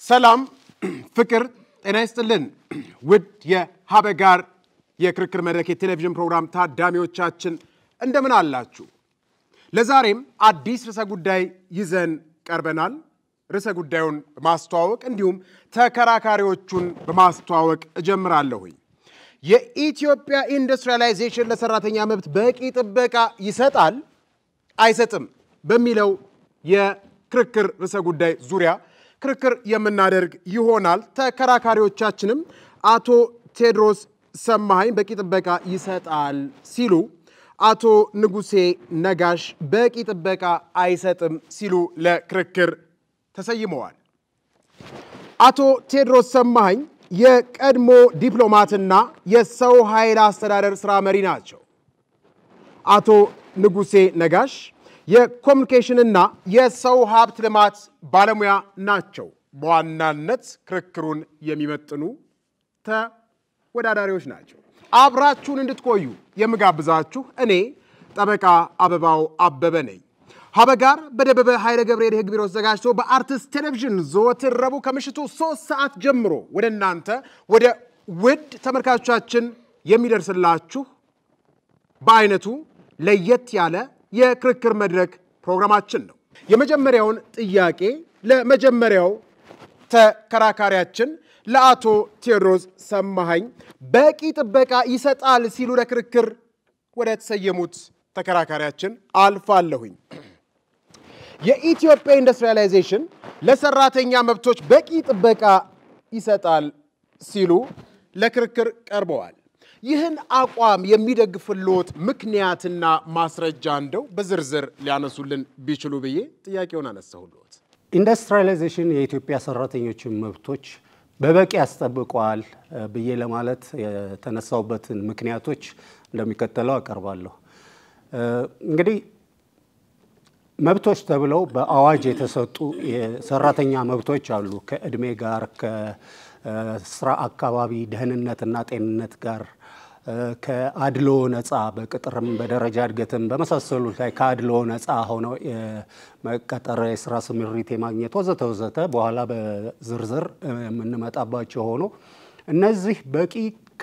ሰላም ፍቅር ጤና ይስጥልን ውድ የሀበጋር የክርክር መድረክ የቴሌቪዥን ፕሮግራም ታዳሚዎቻችን እንደምን አላችሁ ለዛሬም አዲስ ርዕሰ ጉዳይ ይዘን ቀርበናል ርዕሰ ጉዳዩን በማስተዋወቅ እንዲሁም ተከራካሪዎቹን በማስተዋወቅ እጀምራለሁ የኢትዮጵያ ኢንዱስትሪያላይዜሽን ለሰራተኛ መብት በቂ ጥበቃ ይሰጣል አይሰጥም በሚለው የክርክር ርዕሰ ጉዳይ ዙሪያ ክርክር የምናደርግ ይሆናል ተከራካሪዎቻችንም አቶ ቴድሮስ ሰማሃኝ በቂ ጥበቃ ይሰጣል ሲሉ አቶ ንጉሴ ነጋሽ በቂ ጥበቃ አይሰጥም ሲሉ ለክርክር ተሰይመዋል አቶ ቴድሮስ ሰማሃኝ የቀድሞ ዲፕሎማትና የሰው ኃይል አስተዳደር ስራ መሪ ናቸው አቶ ንጉሴ ነጋሽ የኮሙኒኬሽን እና የሰው ሀብት ልማት ባለሙያ ናቸው በዋናነት ክርክሩን የሚመጥኑ ተወዳዳሪዎች ናቸው አብራችሁን እንድትቆዩ የምጋብዛችሁ እኔ ጠበቃ አበባው አበበ ነኝ ሀበጋር በደበበ ኃይለ ገብርኤል የህግ ቢሮ ተዘጋጅቶ በአርቲስት ቴሌቪዥን ዘወትር ረቡዕ ከምሽቱ 3 ሰዓት ጀምሮ ወደ እናንተ ወደ ውድ ተመልካቾቻችን የሚደርስላችሁ በአይነቱ ለየት ያለ የክርክር መድረክ ፕሮግራማችን ነው የመጀመሪያውን ጥያቄ ለመጀመሪያው ተከራካሪያችን ለአቶ ቴድሮስ ሰማሃኝ በቂ ጥበቃ ይሰጣል ሲሉ ለክርክር ወደ ተሰየሙት ተከራካሪያችን አልፋለሁኝ የኢትዮጵያ ኢንዱስትሪያላይዜሽን ለሰራተኛ መብቶች በቂ ጥበቃ ይሰጣል ሲሉ ለክርክር ቀርበዋል ይህን አቋም የሚደግፍልዎት ምክንያትና ማስረጃ እንደው በዝርዝር ሊያነሱልን ቢችሉ ብዬ ጥያቄውን አነሳሁልዎት ኢንዱስትሪያላይዜሽን የኢትዮጵያ ሰራተኞችን መብቶች በበቂ ያስጠብቀዋል ብዬ ለማለት የተነሳውበትን ምክንያቶች እንደሚከተለው አቀርባለሁ እንግዲህ መብቶች ተብለው በአዋጅ የተሰጡ የሰራተኛ መብቶች አሉ ከእድሜ ጋር ከስራ አካባቢ ደህንነትና ጤንነት ጋር ከአድሎ ነፃ በቅጥርም በደረጃ እድገትም በመሳሰሉት ላይ ከአድሎ ነፃ ሆነው መቀጠር የስራ ስምሪት የማግኘት ወዘተ በኋላ በዝርዝር የምንመጣባቸው ሆኖ እነዚህ በቂ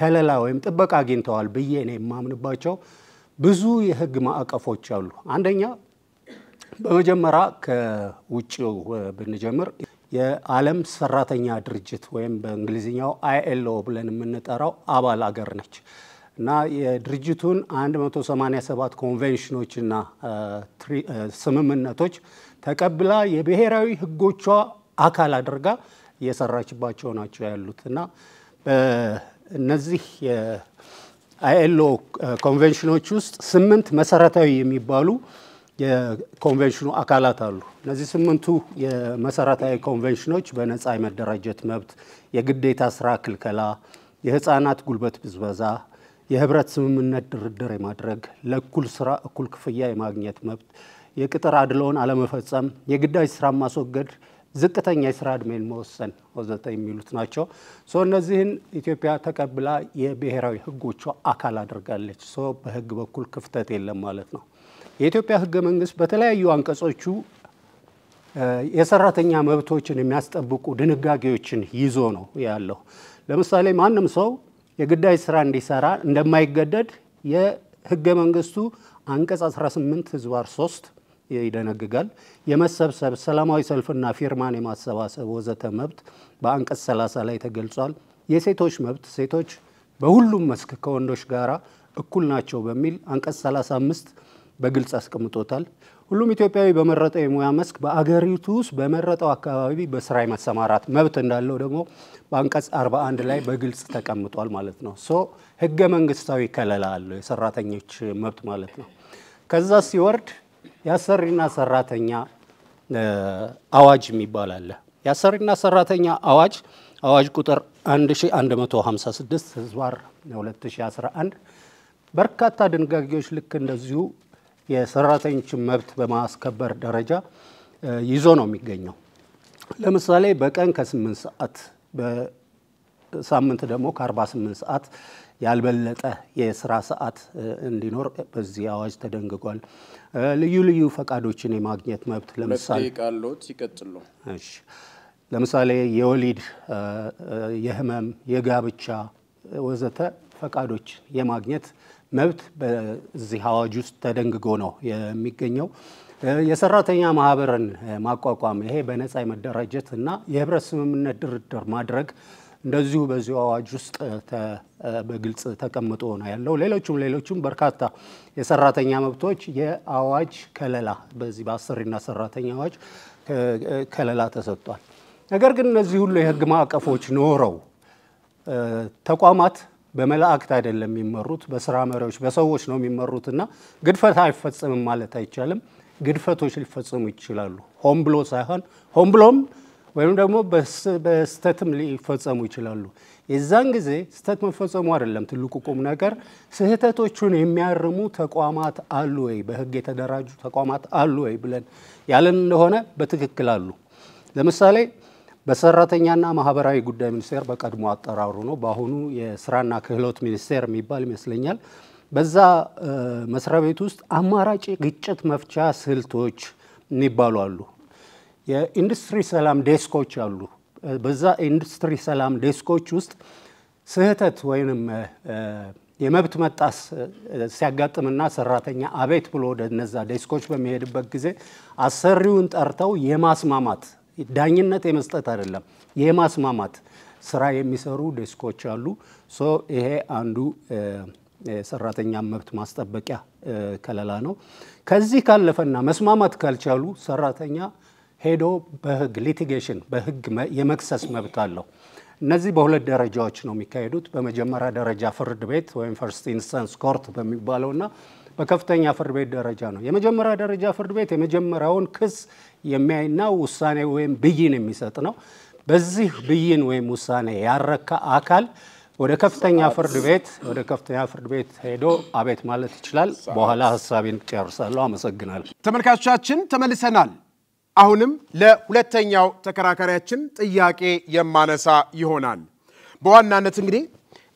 ከለላ ወይም ጥበቃ አግኝተዋል ብዬ ነው የማምንባቸው ብዙ የህግ ማዕቀፎች አሉ አንደኛ በመጀመሪያ ከውጪው ብንጀምር የዓለም ሰራተኛ ድርጅት ወይም በእንግሊዝኛው ILO ብለን የምንጠራው አባል አገር ነች እና የድርጅቱን 187 ኮንቬንሽኖችና ስምምነቶች ተቀብላ የብሔራዊ ህጎቿ አካል አድርጋ እየሰራችባቸው ናቸው ያሉትና እነዚህ የILO ኮንቬንሽኖች ውስጥ 8 መሰረታዊ የሚባሉ የኮንቬንሽኑ አካላት አሉ እነዚህ 8ቱ የመሰረታዊ ኮንቬንሽኖች በነፃ የመደራጀት መብት የግዴታ ስራ ክልከላ የህፃናት ጉልበት ብዝበዛ የህብረት ስምምነት ድርድር የማድረግ ለኩል ስራ እኩል ክፍያ የማግኘት መብት የቅጥር አድሎን አለመፈጸም የግዳጅ ስራ ማስወገድ ዝቅተኛ የስራ ዕድሜን መወሰን ወዘተ የሚሉት ናቸው እነዚህን ኢትዮጵያ ተቀብላ የብሔራዊ ህጎቿ አካል አድርጋለች በህግ በኩል ክፍተት የለም ማለት ነው የኢትዮጵያ ህገ መንግስት በተለያዩ አንቀጾቹ የሰራተኛ መብቶችን የሚያስጠብቁ ድንጋጌዎችን ይዞ ነው ያለው ለምሳሌ ማንም ሰው የግዳጅ ስራ እንዲሰራ እንደማይገደድ የህገ መንግስቱ አንቀጽ 18 ህዝባር 3 ይደነግጋል የመሰብሰብ ሰላማዊ ሰልፍና ፊርማን የማሰባሰብ ወዘተ መብት በአንቀጽ 30 ላይ ተገልጿል የሴቶች መብት ሴቶች በሁሉም መስክ ከወንዶች ጋራ እኩል ናቸው በሚል አንቀጽ 35 በግልጽ አስቀምጦታል ሁሉም ኢትዮጵያዊ በመረጠው የሙያ መስክ በአገሪቱ ውስጥ በመረጠው አካባቢ በስራ የመሰማራት መብት እንዳለው ደግሞ በአንቀጽ 41 ላይ በግልጽ ተቀምጧል ማለት ነው ህገ መንግስታዊ ከለላ አለው የሰራተኞች መብት ማለት ነው ከዛ ሲወርድ ያሰሪና ሰራተኛ አዋጅ የሚባል አለ ያሰሪና ሰራተኛ አዋጅ ቁጥር 1156 ህዝባር 2011 በርካታ ድንጋጌዎች ልክ እንደዚሁ የሰራተኞች መብት በማስከበር ደረጃ ይዞ ነው የሚገኘው ለምሳሌ በቀን ከ8 ሰዓት በሳምንት ደግሞ ከ48 ሰዓት ያልበለጠ የስራ ሰዓት እንዲኖር በዚህ አዋጅ ተደንግጓል ልዩ ልዩ ፈቃዶችን የማግኘት መብት ለምሳሌ ለምሳሌ ቃሎት ይቀጥሉ እሺ ለምሳሌ የወሊድ የህመም የጋብቻ ወዘተ ፈቃዶች የማግኘት መብት በዚህ አዋጅ ውስጥ ተደንግጎ ነው የሚገኘው። የሰራተኛ ማህበርን ማቋቋም ይሄ በነፃ የመደራጀት እና የህብረት ስምምነት ድርድር ማድረግ እንደዚሁ በዚሁ አዋጅ ውስጥ በግልጽ ተቀምጦ ነው ያለው። ሌሎችም በርካታ የሰራተኛ መብቶች የአዋጅ ከለላ በዚህ በአሰሪና ሰራተኛ አዋጅ ከለላ ተሰጥቷል። ነገር ግን እነዚህ ሁሉ የህግ ማዕቀፎች ኖረው ተቋማት በመላእክት አይደለም የሚመሩት፣ በስራ መሪዎች በሰዎች ነው የሚመሩትና ግድፈት አይፈጽምም ማለት አይቻልም። ግድፈቶች ሊፈጽሙ ይችላሉ። ሆን ብሎ ሳይሆን ሆን ብሎም ወይም ደግሞ በስተትም ሊፈጸሙ ይችላሉ። የዛን ጊዜ ስተት መፈጸሙ አይደለም ትልቁ ቁም ነገር፣ ስህተቶቹን የሚያርሙ ተቋማት አሉ ወይ፣ በህግ የተደራጁ ተቋማት አሉ ወይ ብለን ያለን እንደሆነ በትክክል አሉ። ለምሳሌ በሰራተኛና ማህበራዊ ጉዳይ ሚኒስቴር በቀድሞ አጠራሩ ነው፣ በአሁኑ የስራና ክህሎት ሚኒስቴር የሚባል ይመስለኛል። በዛ መስሪያ ቤት ውስጥ አማራጭ ግጭት መፍቻ ስልቶች የሚባሉ አሉ። የኢንዱስትሪ ሰላም ዴስኮች አሉ። በዛ ኢንዱስትሪ ሰላም ዴስኮች ውስጥ ስህተት ወይንም የመብት መጣስ ሲያጋጥምና ሰራተኛ አቤት ብሎ ወደ እነዛ ዴስኮች በሚሄድበት ጊዜ አሰሪውን ጠርተው የማስማማት ዳኝነት የመስጠት አይደለም የማስማማት ስራ የሚሰሩ ዴስኮች አሉ። ይሄ አንዱ የሰራተኛ መብት ማስጠበቂያ ከለላ ነው። ከዚህ ካለፈና መስማማት ካልቻሉ ሰራተኛ ሄዶ በህግ ሊቲጌሽን በህግ የመክሰስ መብት አለው። እነዚህ በሁለት ደረጃዎች ነው የሚካሄዱት። በመጀመሪያ ደረጃ ፍርድ ቤት ወይም ፈርስት ኢንስታንስ ኮርት በሚባለውና በከፍተኛ ፍርድ ቤት ደረጃ ነው። የመጀመሪያ ደረጃ ፍርድ ቤት የመጀመሪያውን ክስ የሚያይና ውሳኔ ወይም ብይን የሚሰጥ ነው። በዚህ ብይን ወይም ውሳኔ ያረካ አካል ወደ ከፍተኛ ፍርድ ቤት ሄዶ አቤት ማለት ይችላል። በኋላ ሐሳቤን ጨርሳለሁ። አመሰግናለሁ። ተመልካቾቻችን ተመልሰናል። አሁንም ለሁለተኛው ተከራካሪያችን ጥያቄ የማነሳ ይሆናል። በዋናነት እንግዲህ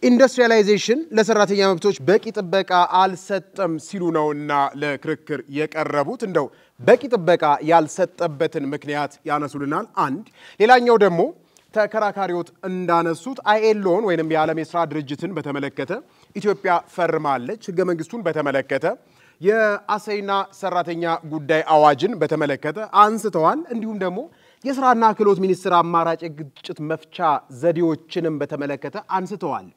ኢንዱስትሪያላይዜሽን ለሰራተኛ መብቶች በቂ ጥበቃ አልሰጠም ሲሉ ነውና ለክርክር የቀረቡት። እንደው በቂ ጥበቃ ያልሰጠበትን ምክንያት ያነሱልናል። አንድ ሌላኛው ደግሞ ተከራካሪዎች እንዳነሱት አይኤልኦን ወይንም የዓለም የሥራ ድርጅትን በተመለከተ ኢትዮጵያ ፈርማለች። ህገ መንግስቱን በተመለከተ የአሰሪና ሰራተኛ ጉዳይ አዋጅን በተመለከተ አንስተዋል። እንዲሁም ደግሞ የሥራና ክህሎት ሚኒስቴር አማራጭ ግጭት መፍቻ ዘዴዎችንም በተመለከተ አንስተዋል።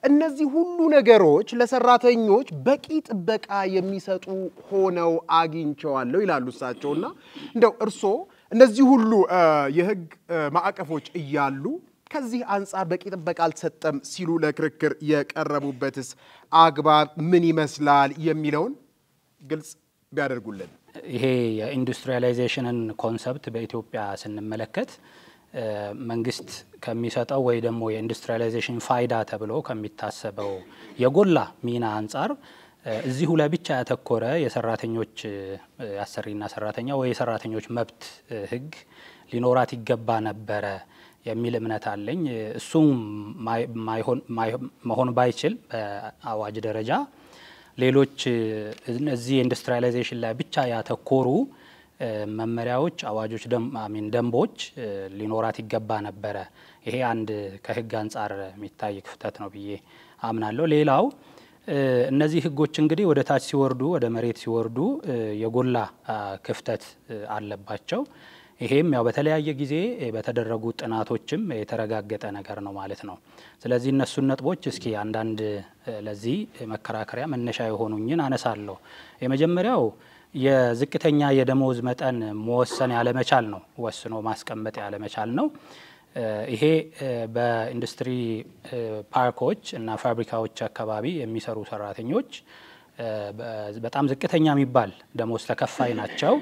እነዚህ ሁሉ ነገሮች ለሰራተኞች በቂ ጥበቃ የሚሰጡ ሆነው አግኝቸዋለሁ ይላሉ እሳቸውና እንደው እርሶ እነዚህ ሁሉ የህግ ማዕቀፎች እያሉ ከዚህ አንፃር በቂ ጥበቃ አልተሰጠም ሲሉ ለክርክር የቀረቡበትስ አግባብ ምን ይመስላል የሚለውን ግልጽ ቢያደርጉልን። ይሄ የኢንዱስትሪያላይዜሽንን ኮንሰፕት በኢትዮጵያ ስንመለከት መንግስት ከሚሰጠው ወይ ደግሞ የኢንዱስትሪያላይዜሽን ፋይዳ ተብሎ ከሚታሰበው የጎላ ሚና አንፃር እዚሁ ላይ ብቻ ያተኮረ የሰራተኞች ያሰሪና ሰራተኛ ወይ የሰራተኞች መብት ህግ ሊኖራት ይገባ ነበረ የሚል እምነት አለኝ። እሱም መሆን ባይችል በአዋጅ ደረጃ ሌሎች እዚህ ኢንዱስትሪያላይዜሽን ላይ ብቻ ያተኮሩ መመሪያዎች፣ አዋጆች፣ ደንቦች ሊኖራት ይገባ ነበረ። ይሄ አንድ ከህግ አንፃር የሚታይ ክፍተት ነው ብዬ አምናለሁ። ሌላው እነዚህ ህጎች እንግዲህ ወደ ታች ሲወርዱ ወደ መሬት ሲወርዱ የጎላ ክፍተት አለባቸው። ይሄም ያው በተለያየ ጊዜ በተደረጉ ጥናቶችም የተረጋገጠ ነገር ነው ማለት ነው። ስለዚህ እነሱን ነጥቦች እስኪ አንዳንድ ለዚህ መከራከሪያ መነሻ የሆኑኝን አነሳለሁ። የመጀመሪያው የዝቅተኛ የደሞዝ መጠን መወሰን ያለመቻል ነው፣ ወስኖ ማስቀመጥ ያለመቻል ነው። ይሄ በኢንዱስትሪ ፓርኮች እና ፋብሪካዎች አካባቢ የሚሰሩ ሰራተኞች በጣም ዝቅተኛ የሚባል ደሞዝ ተከፋይ ናቸው።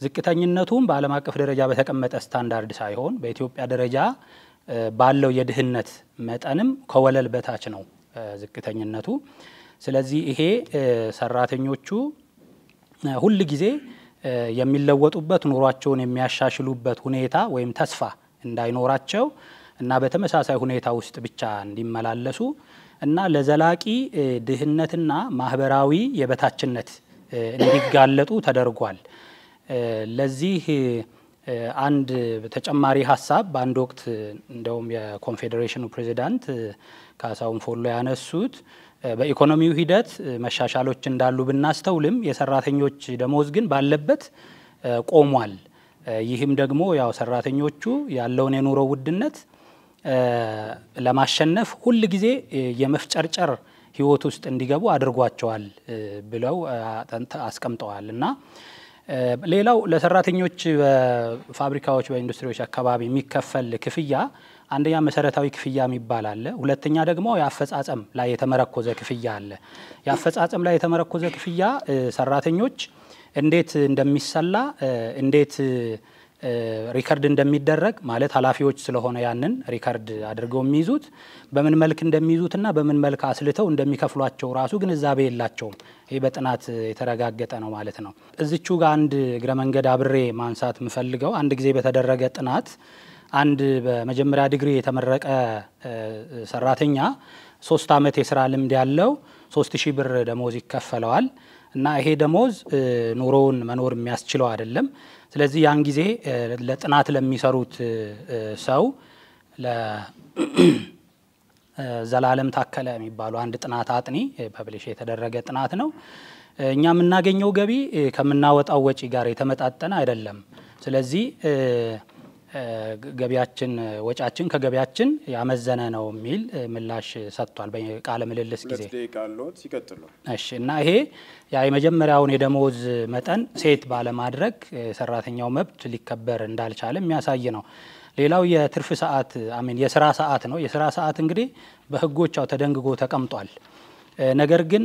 ዝቅተኝነቱም በዓለም አቀፍ ደረጃ በተቀመጠ ስታንዳርድ ሳይሆን በኢትዮጵያ ደረጃ ባለው የድህነት መጠንም ከወለል በታች ነው ዝቅተኝነቱ። ስለዚህ ይሄ ሰራተኞቹ ሁሉ ጊዜ የሚለወጡበት ኑሯቸውን የሚያሻሽሉበት ሁኔታ ወይም ተስፋ እንዳይኖራቸው እና በተመሳሳይ ሁኔታ ውስጥ ብቻ እንዲመላለሱ እና ለዘላቂ ድህነትና ማህበራዊ የበታችነት እንዲጋለጡ ተደርጓል። ለዚህ አንድ ተጨማሪ ሐሳብ በአንድ ወቅት እንደውም የኮንፌዴሬሽኑ ፕሬዚዳንት ካሳሁን ፎሎ ያነሱት በኢኮኖሚው ሂደት መሻሻሎች እንዳሉ ብናስተውልም የሰራተኞች ደሞዝ ግን ባለበት ቆሟል። ይህም ደግሞ ያው ሰራተኞቹ ያለውን የኑሮ ውድነት ለማሸነፍ ሁሉ ጊዜ የመፍጨርጨር ህይወት ውስጥ እንዲገቡ አድርጓቸዋል ብለው አስቀምጠዋል። እና ሌላው ለሰራተኞች በፋብሪካዎች በኢንዱስትሪዎች አካባቢ የሚከፈል ክፍያ አንደኛ መሰረታዊ ክፍያ የሚባል አለ። ሁለተኛ ደግሞ የአፈጻጸም ላይ የተመረኮዘ ክፍያ አለ። የአፈጻጸም ላይ የተመረኮዘ ክፍያ ሰራተኞች እንዴት እንደሚሰላ እንዴት ሪከርድ እንደሚደረግ ማለት ኃላፊዎች ስለሆነ ያንን ሪከርድ አድርገው የሚይዙት በምን መልክ እንደሚይዙትና በምን መልክ አስልተው እንደሚከፍሏቸው ራሱ ግንዛቤ የላቸውም። ይሄ በጥናት የተረጋገጠ ነው ማለት ነው። እዚቹ ጋር አንድ እግረ መንገድ አብሬ ማንሳት ምፈልገው አንድ ጊዜ በተደረገ ጥናት አንድ በመጀመሪያ ዲግሪ የተመረቀ ሰራተኛ 3 አመት የሥራ ልምድ ያለው 3000 ብር ደሞዝ ይከፈለዋል እና ይሄ ደሞዝ ኑሮውን መኖር የሚያስችለው አይደለም። ስለዚህ ያን ጊዜ ለጥናት ለሚሰሩት ሰው ለዘላለም ታከለ የሚባሉ አንድ ጥናት አጥኒ ፐብሊሽ የተደረገ ጥናት ነው። እኛ የምናገኘው ገቢ ከምናወጣው ወጪ ጋር የተመጣጠነ አይደለም። ስለዚህ ገቢያችን ወጫችን ከገቢያችን ያመዘነ ነው የሚል ምላሽ ሰጥቷል በቃለ ምልልስ ጊዜ። እሺ እና ይሄ ያ የመጀመሪያውን የደሞዝ መጠን ሴት ባለማድረግ ሰራተኛው መብት ሊከበር እንዳልቻለ የሚያሳይ ነው። ሌላው የትርፍ ሰዓት የሥራ ሰዓት ነው። የሥራ ሰዓት እንግዲህ በህጎቻው ተደንግጎ ተቀምጧል። ነገር ግን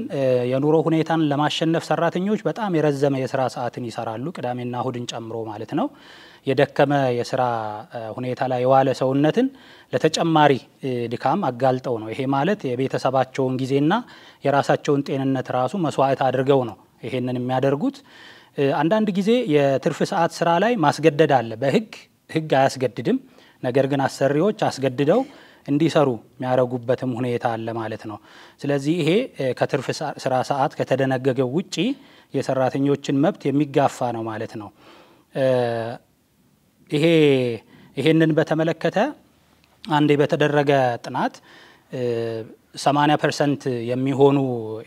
የኑሮ ሁኔታን ለማሸነፍ ሰራተኞች በጣም የረዘመ የሥራ ሰዓትን ይሰራሉ፣ ቅዳሜና እሁድን ጨምሮ ማለት ነው። የደከመ የሥራ ሁኔታ ላይ የዋለ ሰውነትን ለተጨማሪ ድካም አጋልጠው ነው። ይሄ ማለት የቤተሰባቸውን ጊዜና የራሳቸውን ጤንነት ራሱ መስዋዕት አድርገው ነው ይሄንን የሚያደርጉት። አንዳንድ ጊዜ የትርፍ ሰዓት ስራ ላይ ማስገደድ አለ። ህግ አያስገድድም፣ ነገር ግን አሰሪዎች አስገድደው እንዲሰሩ የሚያደርጉበትም ሁኔታ አለ ማለት ነው። ስለዚህ ይሄ ከትርፍ ስራ ሰዓት ከተደነገገው ውጪ የሰራተኞችን መብት የሚጋፋ ነው ማለት ነው። ይሄንን በተመለከተ አንዴ በተደረገ ጥናት 80% የሚሆኑ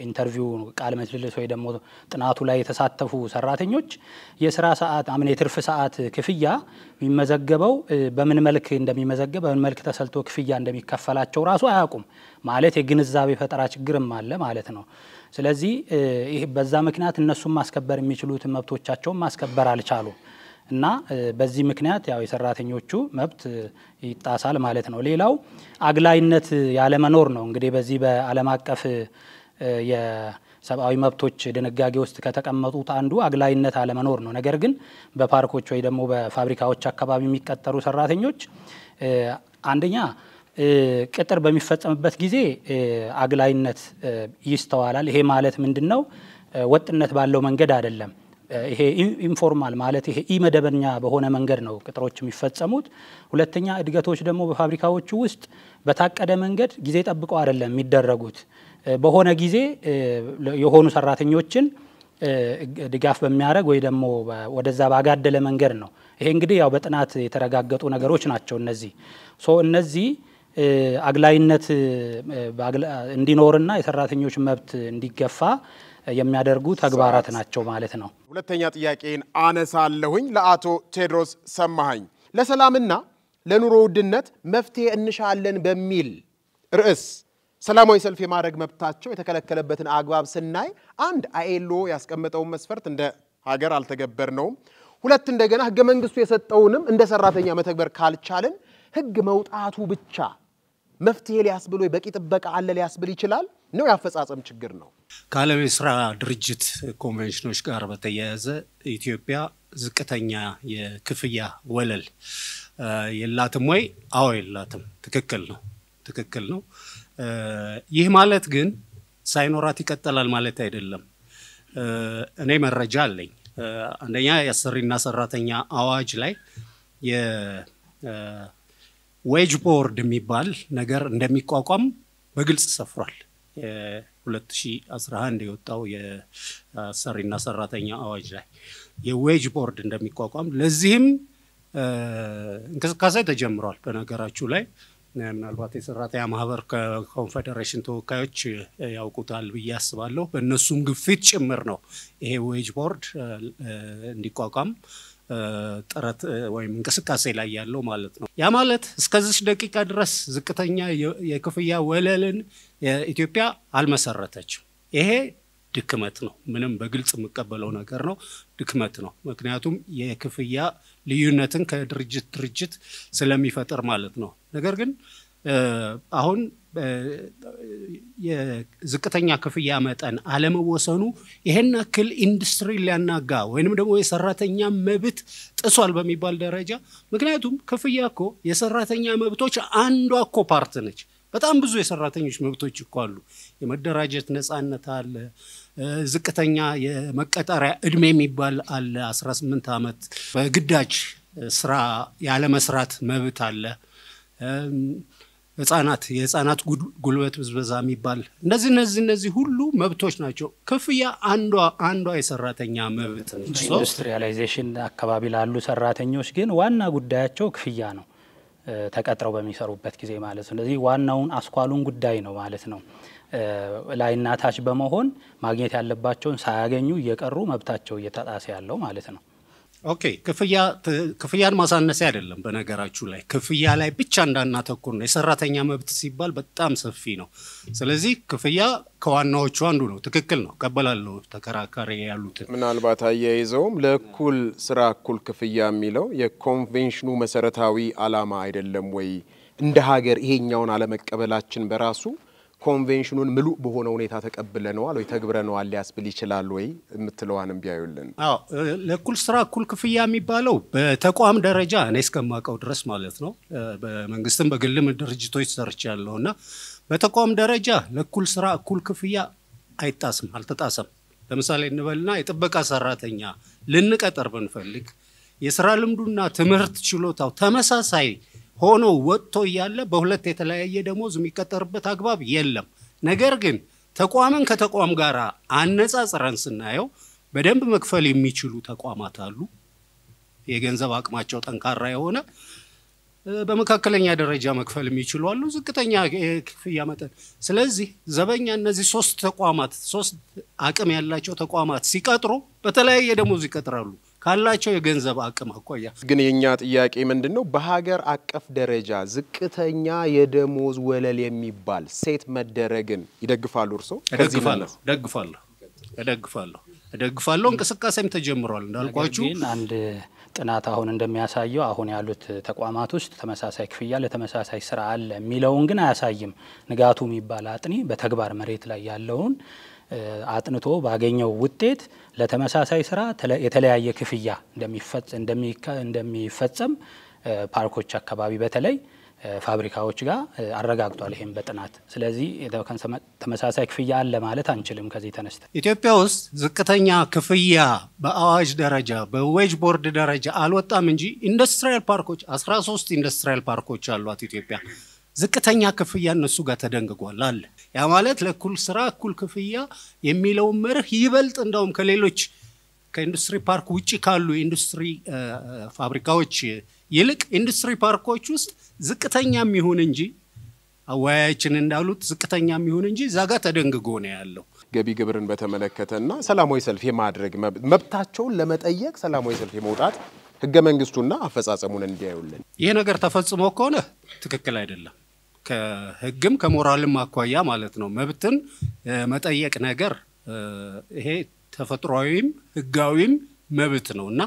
ኢንተርቪው ቃለ ምልልስ ወይ ደግሞ ጥናቱ ላይ የተሳተፉ ሰራተኞች የሥራ ሰዓት የትርፍ ሰዓት ክፍያ የሚመዘገበው በምን መልክ እንደሚመዘገብ በምን መልክ ተሰልቶ ክፍያ እንደሚከፈላቸው ራሱ አያውቁም። ማለት የግንዛቤ ፈጠራ ችግርም አለ ማለት ነው። ስለዚህ ይሄ በዛ ምክንያት እነሱም ማስከበር የሚችሉት መብቶቻቸውን ማስከበር አልቻሉም እና በዚህ ምክንያት ያው የሰራተኞቹ መብት ይጣሳል ማለት ነው። ሌላው አግላይነት ያለ መኖር ነው። እንግዲህ በዚህ በዓለም አቀፍ የሰብአዊ መብቶች ድንጋጌ ውስጥ ከተቀመጡት አንዱ አግላይነት አለ መኖር ነው። ነገር ግን በፓርኮች ወይ ደግሞ በፋብሪካዎች አካባቢ የሚቀጠሩ ሰራተኞች አንደኛ ቅጥር በሚፈጸምበት ጊዜ አግላይነት ይስተዋላል። ይሄ ማለት ምንድነው? ወጥነት ባለው መንገድ አይደለም። ይሄ ኢንፎርማል ማለት ይሄ ኢመደበኛ በሆነ መንገድ ነው ቅጥሮች የሚፈጸሙት። ሁለተኛ እድገቶች ደግሞ በፋብሪካዎቹ ውስጥ በታቀደ መንገድ ጊዜ ጠብቀው አይደለም የሚደረጉት። በሆነ ጊዜ የሆኑ ሰራተኞችን ድጋፍ በሚያደርግ ወይ ደግሞ ወደዛ ባጋደለ መንገድ ነው። ይሄ እንግዲህ ያው በጥናት የተረጋገጡ ነገሮች ናቸው እነዚህ። እነዚህ አግላይነት እንዲኖርና የሰራተኞች መብት እንዲገፋ የሚያደርጉ ተግባራት ናቸው ማለት ነው። ሁለተኛ ጥያቄን አነሳለሁኝ ለአቶ ቴድሮስ ሰማሃኝ። ለሰላምና ለኑሮ ውድነት መፍትሄ እንሻለን በሚል ርዕስ ሰላማዊ ሰልፍ የማድረግ መብታቸው የተከለከለበትን አግባብ ስናይ አንድ አይኤልኦ ያስቀመጠውን መስፈርት እንደ ሀገር አልተገበርነውም። ሁለት እንደገና ህገ መንግስቱ የሰጠውንም እንደ ሰራተኛ መተግበር ካልቻለን ህግ መውጣቱ ብቻ መፍትሄ ሊያስብል ወይ በቂ ጥበቃ አለ ሊያስብል ይችላል ነው? ያፈጻጸም ችግር ነው? ከዓለም የሥራ ድርጅት ኮንቬንሽኖች ጋር በተያያዘ ኢትዮጵያ ዝቅተኛ የክፍያ ወለል የላትም ወይ? አዎ የላትም። ትክክል ነው። ይህ ማለት ግን ሳይኖራት ይቀጥላል ማለት አይደለም። እኔ መረጃ አለኝ። አንደኛ የአሰሪና ሰራተኛ አዋጅ ላይ ዌጅ ቦርድ የሚባል ነገር እንደሚቋቋም በግልጽ ሰፍሯል። 2011 የወጣው የአሰሪና ሰራተኛ አዋጅ ላይ የዌጅ ቦርድ እንደሚቋቋም ለዚህም እንቅስቃሴ ተጀምሯል። በነገራችሁ ላይ ምናልባት የሰራተኛ ማህበር ከኮንፌዴሬሽን ተወካዮች ያውቁታል ብዬ አስባለሁ። በእነሱም ግፊት ጭምር ነው ይሄ ዌጅ ቦርድ እንዲቋቋም ጥረት ወይም እንቅስቃሴ ላይ ያለው ማለት ነው። ያ ማለት እስከዚህ ደቂቃ ድረስ ዝቅተኛ የክፍያ ወለልን ኢትዮጵያ አልመሰረተችም። ይሄ ድክመት ነው። ምንም በግልጽ የምቀበለው ነገር ነው። ድክመት ነው። ምክንያቱም የክፍያ ልዩነትን ከድርጅት ስለሚፈጠር ማለት ነው። ነገር ግን አሁን የዝቅተኛ ክፍያ መጠን አለመወሰኑ ይሄን ያክል ኢንዱስትሪ ሊያናጋ ወይንም ደግሞ የሰራተኛ መብት ጥሷል በሚባል ደረጃ ምክንያቱም ክፍያ እኮ የሰራተኛ መብቶች አንዷ እኮ ፓርት ነች። በጣም ብዙ የሰራተኞች መብቶች እኮ አሉ። የመደራጀት ነፃነት አለ። ዝቅተኛ የመቀጠሪያ እድሜ የሚባል አለ 18 ዓመት። በግዳጅ ስራ ያለ መስራት መብት አለ። የህፃናት ጉልበት ብዝበዛ የሚባል እነዚህ ሁሉ መብቶች ናቸው። ክፍያ አንዷ የሰራተኛ መብት ነች። ኢንዱስትሪያላይዜሽን አካባቢ ላሉ ሰራተኞች ግን ዋና ጉዳያቸው ክፍያ ነው። ተቀጥረው በሚሰሩበት ጊዜ ማለት ነው። ስለዚህ ዋናውን አስኳሉን ጉዳይ ነው ማለት ነው። ላይና ታች በመሆን ማግኘት ያለባቸውን ሳያገኙ እየቀሩ መብታቸው እየተጣሰ ያለው ማለት ነው። ኦኬ ክፍያን ማሳነስ አይደለም። በነገራችሁ ላይ ክፍያ ላይ ብቻ እንዳናተኩር ነው። የሰራተኛ መብት ሲባል በጣም ሰፊ ነው። ስለዚህ ክፍያ ከዋናዎቹ አንዱ ነው። ትክክል ነው። ቀበላለሁ ተከራካሪ ያሉት። ምናልባት አያይዘውም ለእኩል ስራ እኩል ክፍያ የሚለው የኮንቬንሽኑ መሰረታዊ ዓላማ አይደለም ወይ? እንደ ሀገር ይሄኛውን አለመቀበላችን በራሱ ኮንቬንሽኑን ሙሉ በሆነ ሁኔታ ተቀብለነዋል ወይ ተግብረነዋል ሊያስብል ይችላል ወይ የምትለዋንም ቢያዩልን። አዎ ለእኩል ስራ እኩል ክፍያ የሚባለው በተቋም ደረጃ እኔ እስከማውቀው ድረስ ማለት ነው በመንግስትም በግልም ድርጅቶች ሰርቻለሁና በተቋም ደረጃ ለእኩል ስራ እኩል ክፍያ አይጣስም፣ አልተጣሰም። ለምሳሌ እንበልና የጥበቃ ሰራተኛ ልንቀጥር ብንፈልግ የስራ ልምዱና ትምህርት ችሎታው ተመሳሳይ ሆኖ ወጥቶ ያለ በሁለት የተለያየ ደሞዝ የሚቀጠርበት አግባብ የለም። ነገር ግን ተቋምን ከተቋም ጋር አነጻጽረን ስናየው በደንብ መክፈል የሚችሉ ተቋማት አሉ። የገንዘብ አቅማቸው ጠንካራ የሆነ በመካከለኛ ደረጃ መክፈል የሚችሉ አሉ። ዝቅተኛ ክፍያ መጠን። ስለዚህ ዘበኛ እነዚህ ሶስት አቅም ያላቸው ተቋማት ሲቀጥሩ በተለያየ ደሞዝ ይቀጥራሉ ካላቸው የገንዘብ አቅም አቆያ። ግን የኛ ጥያቄ ምንድነው? በሀገር አቀፍ ደረጃ ዝቅተኛ የደሞዝ ወለል የሚባል ሴት መደረግን ይደግፋሉ እርሶ? ደግፋለሁ። እንቅስቃሴም ተጀምሯል እንዳልኳችሁ። ግን አንድ ጥናት አሁን እንደሚያሳየው አሁን ያሉት ተቋማት ውስጥ ተመሳሳይ ክፍያ ለተመሳሳይ ስራ አለ የሚለውን ግን አያሳይም። ንጋቱ የሚባል አጥኒ በተግባር መሬት ላይ ያለውን አጥንቶ ባገኘው ውጤት ለተመሳሳይ ስራ የተለያየ ክፍያ እንደሚፈጸም ፓርኮች አካባቢ በተለይ ፋብሪካዎች ጋር አረጋግጧል ይሄን በጥናት። ስለዚህ ተመሳሳይ ክፍያ አለ ማለት አንችልም። ከዚህ ተነስተን ኢትዮጵያ ውስጥ ዝቅተኛ ክፍያ በአዋጅ ደረጃ በዌጅ ቦርድ ደረጃ አልወጣም እንጂ ኢንዱስትሪያል ፓርኮች 13 ኢንዱስትሪያል ፓርኮች አሏት ኢትዮጵያ። ዝቅተኛ ክፍያ እነሱ ጋር ተደንግጓል አለ። ያ ማለት ለኩል ስራ እኩል ክፍያ የሚለው መርህ ይበልጥ እንደውም ከሌሎች ከኢንዱስትሪ ፓርክ ውጪ ካሉ ኢንዱስትሪ ፋብሪካዎች ይልቅ ኢንዱስትሪ ፓርኮች ውስጥ ዝቅተኛም ይሁን እንጂ አወያያችን እንዳሉት ዝቅተኛም ይሁን እንጂ ዛጋ ተደንግጎ ነው ያለው። ገቢ ግብርን በተመለከተና ሰላማዊ ሰልፍ የማድረግ መብታቸውን ለመጠየቅ ሰላማዊ ሰልፍ የመውጣት ህገ መንግስቱና አፈጻጸሙን እንዲያዩልን። ይሄ ነገር ተፈጽሞ ከሆነ ትክክል አይደለም። ከህግም ከሞራልም አኳያ ማለት ነው። መብትን መጠየቅ ነገር ይሄ ተፈጥሯዊም ህጋዊም መብት ነውና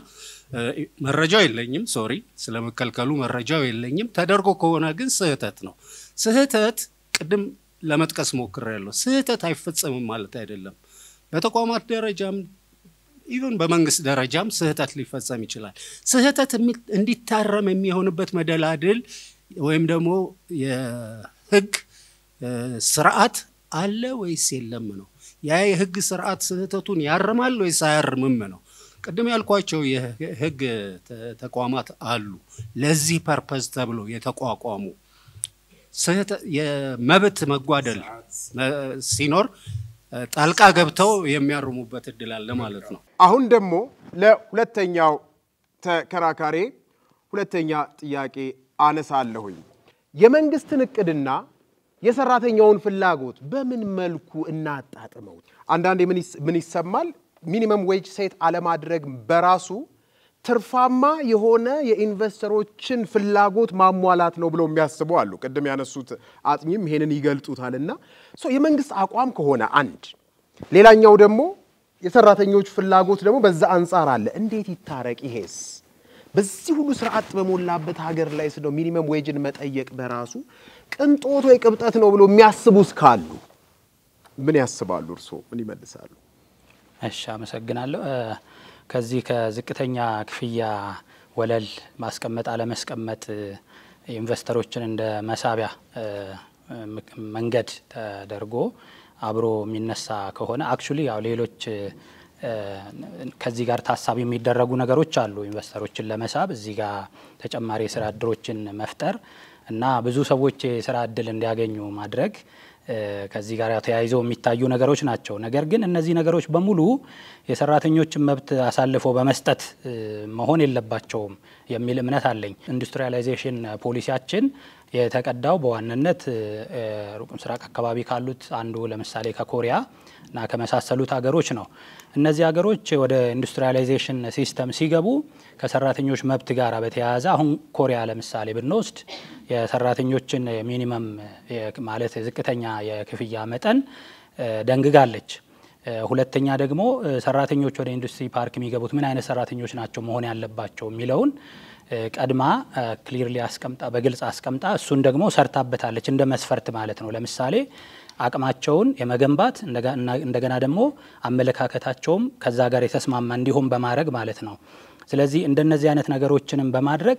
መረጃው የለኝም ሶሪ ስለመከልከሉ መረጃው የለኝም። ተደርጎ ከሆነ ግን ስህተት ነው። ስህተት ቅድም ለመጥቀስ ሞክሬያለሁ። ስህተት አይፈጸምም ማለት አይደለም። በተቋማት ደረጃም ኢቭን በመንግስት ደረጃም ስህተት ሊፈጸም ይችላል። ስህተት እንዲታረም የሚሆንበት መደላድል ወይም ደግሞ የህግ ስርዓት አለ ወይስ የለም ነው። ያ የህግ ስርዓት ስህተቱን ያርማል ወይስ አያርምም ነው። ቅድም ያልኳቸው የህግ ተቋማት አሉ ለዚህ ፐርፐዝ ተብሎ የተቋቋሙ። የመብት መጓደል ሲኖር ጣልቃ ገብተው የሚያርሙበት እድል አለ ማለት ነው። አሁን ደግሞ ለሁለተኛው ተከራካሪ ሁለተኛ ጥያቄ አነሳለሁኝ። የመንግስትን እቅድና የሰራተኛውን ፍላጎት በምን መልኩ እናጣጥመው? አንዳንዴ ምን ይሰማል? ሚኒመም ዌጅ ሴት አለማድረግ በራሱ ትርፋማ የሆነ የኢንቨስተሮችን ፍላጎት ማሟላት ነው ብለው የሚያስቡ አሉ። ቅድም ያነሱት አጥኚም ይሄንን ይገልጹታልና የመንግስት አቋም ከሆነ አንድ፣ ሌላኛው ደግሞ የሰራተኞች ፍላጎት ደግሞ በዛ አንፃር አለ። እንዴት ይታረቅ ይሄስ? በዚህ ሁሉ ስርዓት በሞላበት ሀገር ላይ ነው ሚኒመም ዌጅን መጠየቅ በራሱ ቅንጦት ወይ ቅብጠት ነው ብሎ የሚያስቡስ ካሉ ምን ያስባሉ? እርሶ ምን ይመልሳሉ? እሺ አመሰግናለሁ። ከዚህ ከዝቅተኛ ክፍያ ወለል ማስቀመጥ አለመስቀመጥ ኢንቨስተሮችን እንደ መሳቢያ መንገድ ተደርጎ አብሮ የሚነሳ ከሆነ አክቹሊ ያው ሌሎች ከዚህ ጋር ታሳቢ የሚደረጉ ነገሮች አሉ። ኢንቨስተሮችን ለመሳብ እዚህ ጋር ተጨማሪ የስራ እድሎችን መፍጠር እና ብዙ ሰዎች የስራ እድል እንዲያገኙ ማድረግ ከዚህ ጋር ተያይዘው የሚታዩ ነገሮች ናቸው። ነገር ግን እነዚህ ነገሮች በሙሉ የሰራተኞችን መብት አሳልፎ በመስጠት መሆን የለባቸውም የሚል እምነት አለኝ። ኢንዱስትሪያላይዜሽን ፖሊሲያችን የተቀዳው በዋናነት ሩቅ ምስራቅ አካባቢ ካሉት አንዱ ለምሳሌ ከኮሪያ እና ከመሳሰሉት ሀገሮች ነው። እነዚህ ሀገሮች ወደ ኢንዱስትሪያላይዜሽን ሲስተም ሲገቡ ከሰራተኞች መብት ጋር በተያያዘ አሁን ኮሪያ ለምሳሌ ብንወስድ የሰራተኞችን ሚኒመም ማለት ዝቅተኛ የክፍያ መጠን ደንግጋለች። ሁለተኛ ደግሞ ሰራተኞች ወደ ኢንዱስትሪ ፓርክ የሚገቡት ምን አይነት ሰራተኞች ናቸው መሆን ያለባቸው የሚለውን ቀድማ ክሊርሊ አስቀምጣ በግልጽ አስቀምጣ እሱን ደግሞ ሰርታበታለች እንደ መስፈርት ማለት ነው። ለምሳሌ አቅማቸውን የመገንባት እንደገና ደግሞ አመለካከታቸውም ከዛ ጋር የተስማማ እንዲሆን በማድረግ ማለት ነው። ስለዚህ እንደነዚህ አይነት ነገሮችንም በማድረግ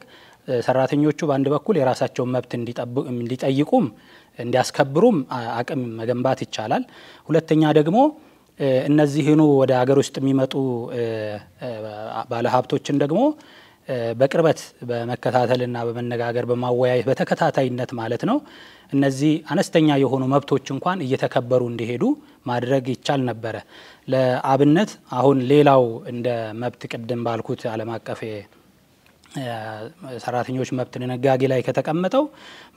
ሰራተኞቹ በአንድ በኩል የራሳቸውን መብት እንዲጠይቁም እንዲያስከብሩም አቅም መገንባት ይቻላል። ሁለተኛ ደግሞ እነዚህኑ ወደ ሀገር ውስጥ የሚመጡ ባለሀብቶችን ደግሞ በቅርበት በመከታተልና በመነጋገር በማወያየት በተከታታይነት ማለት ነው እነዚህ አነስተኛ የሆኑ መብቶች እንኳን እየተከበሩ እንዲሄዱ ማድረግ ይቻል ነበር። ለአብነት አሁን ሌላው እንደ መብት ቅድም ባልኩት ዓለም አቀፍ ሰራተኞች መብት ድንጋጌ ላይ ከተቀመጠው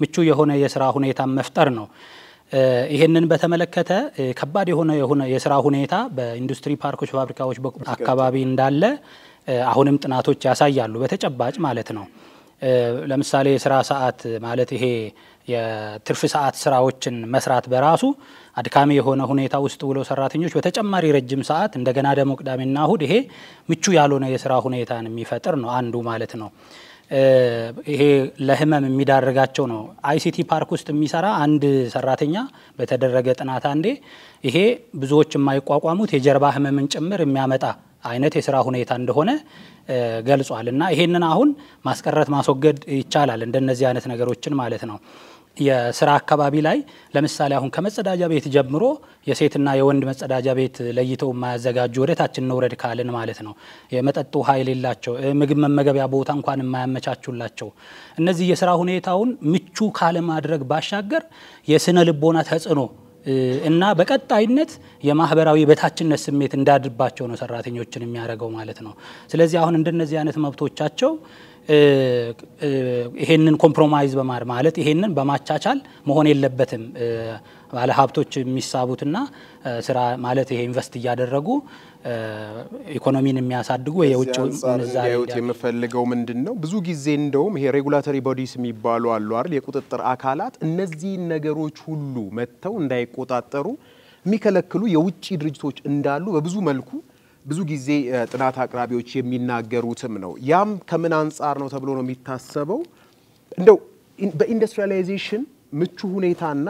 ምቹ የሆነ የሥራ ሁኔታ መፍጠር ነው። ይሄንን በተመለከተ ከባድ የሆነ የሥራ ሁኔታ በኢንዱስትሪ ፓርኮች ፋብሪካዎች አካባቢ እንዳለ አሁንም ጥናቶች ያሳያሉ በተጨባጭ ማለት ነው። ለምሳሌ የሥራ ሰዓት ማለት ይሄ የትርፍ ሰዓት ስራዎችን መስራት በራሱ አድካሚ የሆነ ሁኔታ ውስጥ ውሎ ሰራተኞች በተጨማሪ ረጅም ሰዓት እንደገና ደግሞ ቅዳሜና እሁድ ይሄ ምቹ ያልሆነ የሥራ ሁኔታን የሚፈጥር ነው አንዱ ማለት ነው። ይሄ ለህመም የሚዳርጋቸው ነው። አይሲቲ ፓርክ ውስጥ የሚሰራ አንድ ሰራተኛ በተደረገ ጥናት አንዴ ይሄ ብዙዎች የማይቋቋሙት የጀርባ ህመምን ጭምር የሚያመጣ አይነት የሥራ ሁኔታ እንደሆነ ገልጿል። እና ይሄንን አሁን ማስቀረት ማስወገድ ይቻላል እንደነዚህ አይነት ነገሮችን ማለት ነው። የሥራ አካባቢ ላይ ለምሳሌ አሁን ከመጸዳጃ ቤት ጀምሮ የሴትና የወንድ መጸዳጃ ቤት ለይተው የማያዘጋጁ ወደታችን ነውረድ ካልን ማለት ነው። የመጠጥ ውሃ የሌላቸው ምግብ መመገቢያ ቦታ እንኳን የማያመቻቹላቸው እነዚህ የሥራ ሁኔታውን ምቹ ካለ ማድረግ ባሻገር የስነ ልቦና ተጽዕኖ እና በቀጣይነት የማህበራዊ በታችነት ስሜት እንዳድርባቸው ነው ሰራተኞችን የሚያደርገው ማለት ነው። ስለዚህ አሁን እንደነዚህ አይነት መብቶቻቸው ይሄንን ኮምፕሮማይዝ በማድረግ ማለት ይሄንን በማቻቻል መሆን የለበትም። ባለ ሀብቶች የሚሳቡትና ስራ ማለት ይሄ ኢንቨስት እያደረጉ ኢኮኖሚን የሚያሳድጉ የውጭ ምንዛሪ ያዩት የምፈልገው ምንድነው ብዙ ጊዜ እንደውም ይሄ ሬጉላቶሪ ቦዲስ የሚባሉ አሉ አይደል የቁጥጥር አካላት እነዚህ ነገሮች ሁሉ መተው እንዳይቆጣጠሩ የሚከለክሉ የውጭ ድርጅቶች እንዳሉ በብዙ መልኩ ብዙ ጊዜ ጥናት አቅራቢዎች የሚናገሩትም ነው። ያም ከምን አንፃር ነው ተብሎ ነው የሚታሰበው? እንደው በኢንዱስትሪያላይዜሽን ምቹ ሁኔታና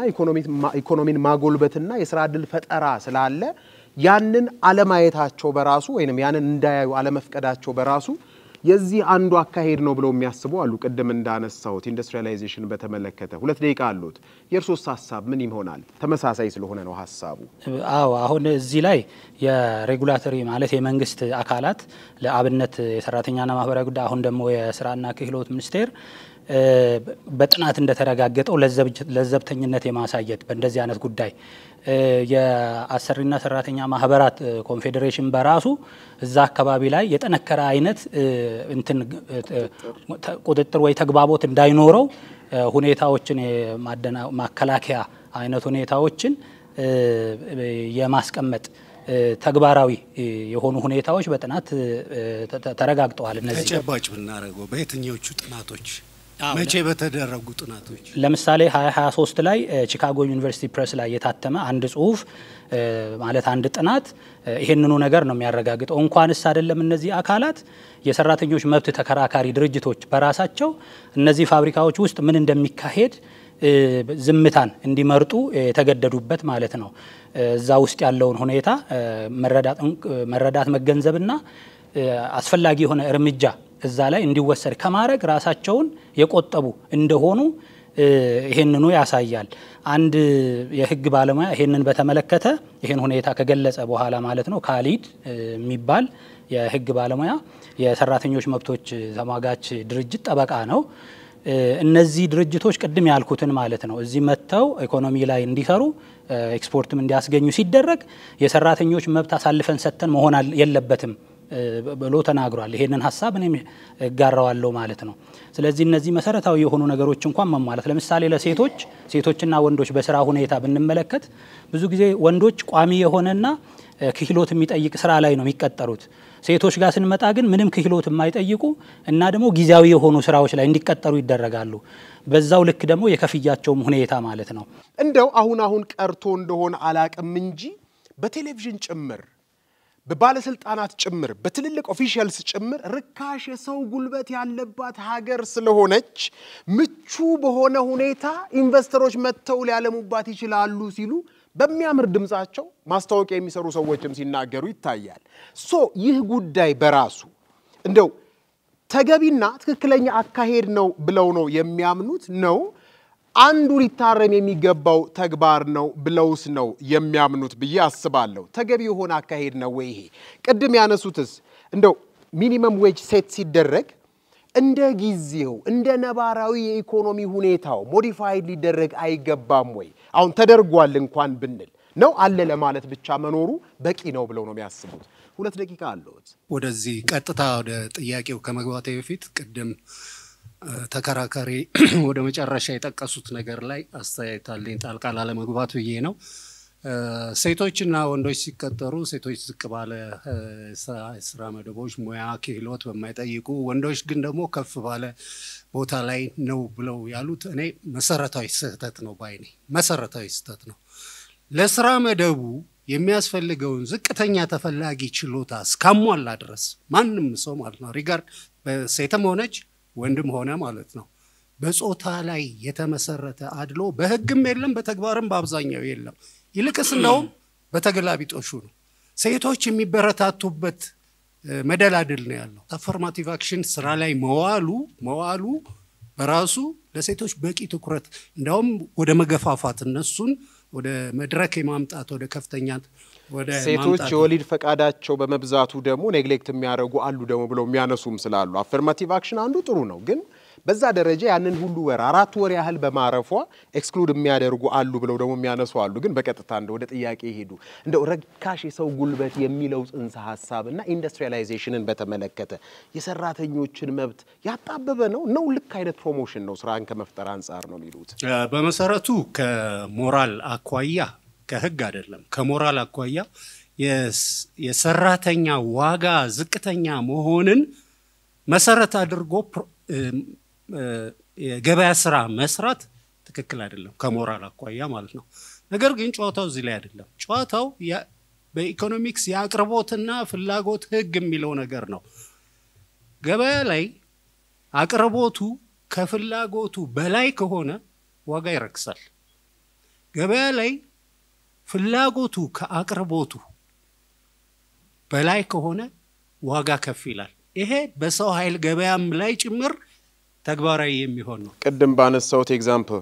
ኢኮኖሚን ማጎልበትና የሥራ ዕድል ፈጠራ ስላለ ያንን አለማየታቸው በራሱ ወይንም ያንን እንዳያዩ አለመፍቀዳቸው በራሱ የዚህ አንዱ አካሄድ ነው ብለው የሚያስቡ አሉ። ቅድም እንዳነሳሁት ኢንዱስትሪያላይዜሽን በተመለከተ 2 ደቂቃ አሉት። የእርሶስ ሐሳብ ምን ይሆናል? ተመሳሳይ ስለሆነ ነው ሐሳቡ። አዎ አሁን እዚህ ላይ የሬጉላቶሪ ማለት የመንግስት አካላት ለአብነት የሰራተኛና ማህበራዊ ጉዳይ አሁን ደግሞ የሥራና ክህሎት ሚኒስቴር በጥናት እንደተረጋገጠው ለዘብተኝነት የማሳየት በእንደዚህ አይነት ጉዳይ የአሰሪና ሰራተኛ ማህበራት ኮንፌዴሬሽን በራሱ እዛ አካባቢ ላይ የጠነከረ አይነት እንትን ቁጥጥር ወይ ተግባቦት እንዳይኖረው ሁኔታዎችን ማከላከያ አይነት ሁኔታዎችን የማስቀመጥ ተግባራዊ የሆኑ ሁኔታዎች በጥናት ተረጋግጠዋል። እነዚህ ተጨባጭ ብናረጋው በየትኞቹ ጥናቶች መቼ በተደረጉ ጥናቶች ለምሳሌ 2023 ላይ ቺካጎ ዩኒቨርሲቲ ፕሬስ ላይ የታተመ አንድ ጽሁፍ ማለት አንድ ጥናት ይሄንኑ ነገር ነው የሚያረጋግጠው። እንኳንስ አይደለም እነዚህ አካላት የሰራተኞች መብት ተከራካሪ ድርጅቶች በራሳቸው እነዚህ ፋብሪካዎች ውስጥ ምን እንደሚካሄድ ዝምታን እንዲመርጡ የተገደዱበት ማለት ነው። እዛ ውስጥ ያለውን ሁኔታ መረዳት መገንዘብና አስፈላጊ የሆነ እርምጃ እዛ ላይ እንዲወሰድ ከማድረግ ራሳቸውን የቆጠቡ እንደሆኑ ይሄንኑ ያሳያል። አንድ የህግ ባለሙያ ይሄንን በተመለከተ ይሄን ሁኔታ ከገለጸ በኋላ ማለት ነው ካሊድ የሚባል የህግ ባለሙያ የሰራተኞች መብቶች ተሟጋች ድርጅት ጠበቃ ነው። እነዚህ ድርጅቶች ቅድም ያልኩትን ማለት ነው እዚህ መተው ኢኮኖሚ ላይ እንዲሰሩ ኤክስፖርትም እንዲያስገኙ ሲደረግ የሰራተኞች መብት አሳልፈን ሰተን መሆን የለበትም ብሎ ተናግሯል። ይሄንን ሐሳብ እኔም ጋራዋለሁ ማለት ነው። ስለዚህ እነዚህ መሰረታዊ የሆኑ ነገሮች እንኳን መሟላት ለምሳሌ ሴቶችና ወንዶች በስራ ሁኔታ ብንመለከት ብዙ ጊዜ ወንዶች ቋሚ የሆነና ክህሎት የሚጠይቅ ስራ ላይ ነው የሚቀጠሩት። ሴቶች ጋር ስንመጣ ግን ምንም ክህሎት የማይጠይቁ እና ደግሞ ጊዜያዊ የሆኑ ስራዎች ላይ እንዲቀጠሩ ይደረጋሉ። በዛው ልክ ደግሞ የከፍያቸውም ሁኔታ ማለት ነው። እንደው አሁን ቀርቶ እንደሆነ አላቅም እንጂ በቴሌቪዥን ጭምር በባለስልጣናት ጭምር በትልልቅ ኦፊሻልስ ጭምር ርካሽ የሰው ጉልበት ያለባት ሀገር ስለሆነች ምቹ በሆነ ሁኔታ ኢንቨስተሮች መተው ሊያለሙባት ይችላሉ ሲሉ በሚያምር ድምጻቸው ማስታወቂያ የሚሰሩ ሰዎችም ሲናገሩ ይታያል። ይህ ጉዳይ በራሱ እንደው ተገቢና ትክክለኛ አካሄድ ነው ብለው ነው የሚያምኑት ነው አንዱ ሊታረም የሚገባው ተግባር ነው ብለውስ ነው የሚያምኑት ብዬ አስባለሁ። ተገቢ የሆነ አካሄድ ነው ወይ? ይሄ ቅድም ያነሱትስ እንደው ሚኒመም ዌጅ ሴት ሲደረግ እንደ ጊዜው እንደ ነባራዊ የኢኮኖሚ ሁኔታው ሞዲፋይድ ሊደረግ አይገባም ወይ? አሁን ተደርጓል እንኳን ብንል ነው አለ ለማለት ብቻ መኖሩ በቂ ነው ብለው ነው የሚያስቡት? 2 ደቂቃ አለዎት። ወደዚህ ቀጥታ ወደ ጥያቄው ከመግባቴ በፊት ቅድም ተከራካሪ ወደ መጨረሻ የጠቀሱት ነገር ላይ አስተያየታለኝ ጣልቃ ላለመግባት ብዬ ነው። ሴቶችና ወንዶች ሲቀጠሩ ሴቶች ዝቅ ባለ ስራ መደቦች ሙያ ክህሎት በማይጠይቁ ወንዶች ግን ደግሞ ከፍ ባለ ቦታ ላይ ነው ብለው ያሉት እኔ መሰረታዊ ስህተት ነው ባይ ነኝ። መሰረታዊ ስህተት ነው። ለስራ መደቡ የሚያስፈልገውን ዝቅተኛ ተፈላጊ ችሎታ እስካሟላ ድረስ ማንም ሰው ማለት ነው ሪጋርድ በሴትም ሆነች ወንድም ሆነ ማለት ነው በጾታ ላይ የተመሰረተ አድሎ በህግም የለም በተግባርም በአብዛኛው የለም። ይልቅስ እንደውም በተገላቢጦሹ ነው ሴቶች የሚበረታቱበት መደላድል ነው ያለው። አፈርማቲቭ አክሽን ስራ ላይ መዋሉ በራሱ ለሴቶች በቂ ትኩረት እንደውም ወደ መገፋፋት እነሱን ወደ መድረክ የማምጣት ወደ ከፍተኛ ወደ ሴቶች የወሊድ ፈቃዳቸው በመብዛቱ ደግሞ ኔግሌክት የሚያደርጉ አሉ ደግሞ ብለው የሚያነሱም ስላሉ አፈርማቲቭ አክሽን አንዱ ጥሩ ነው። ግን በዛ ደረጃ ያንን ሁሉ ወር 4 ወር ያህል በማረፏ ኤክስክሉድ የሚያደርጉ አሉ ብለው ደግሞ የሚያነሱ አሉ። ግን በቀጥታ ወደ ጥያቄ ይሄዱ እንደው ረካሽ የሰው ጉልበት የሚለው ጽንሰ ሐሳብና ኢንዱስትሪያላይዜሽንን በተመለከተ የሰራተኞችን መብት ያጣበበ ነው ልክ አይነት ፕሮሞሽን ነው ስራን ከመፍጠር አንፃር ነው የሚሉት? በመሰረቱ ከሞራል አኳያ ከህግ አይደለም ከሞራል አኳያ የሰራተኛ ዋጋ ዝቅተኛ መሆንን መሰረት አድርጎ የገበያ ስራ መስራት ትክክል አይደለም ከሞራል አኳያ ማለት ነው። ነገር ግን ጨዋታው እዚህ ላይ አይደለም። ጨዋታው በኢኮኖሚክስ የአቅርቦትና ፍላጎት ህግ የሚለው ነገር ነው። ገበያ ላይ አቅርቦቱ ከፍላጎቱ በላይ ከሆነ ዋጋ ይረክሳል። ገበያ ላይ ፍላጎቱ ከአቅርቦቱ በላይ ከሆነ ዋጋ ከፍ ይላል። ይሄ በሰው ኃይል ገበያም ላይ ጭምር ተግባራዊ የሚሆን ነው። ቅድም ባነሳውት ኤግዛምፕል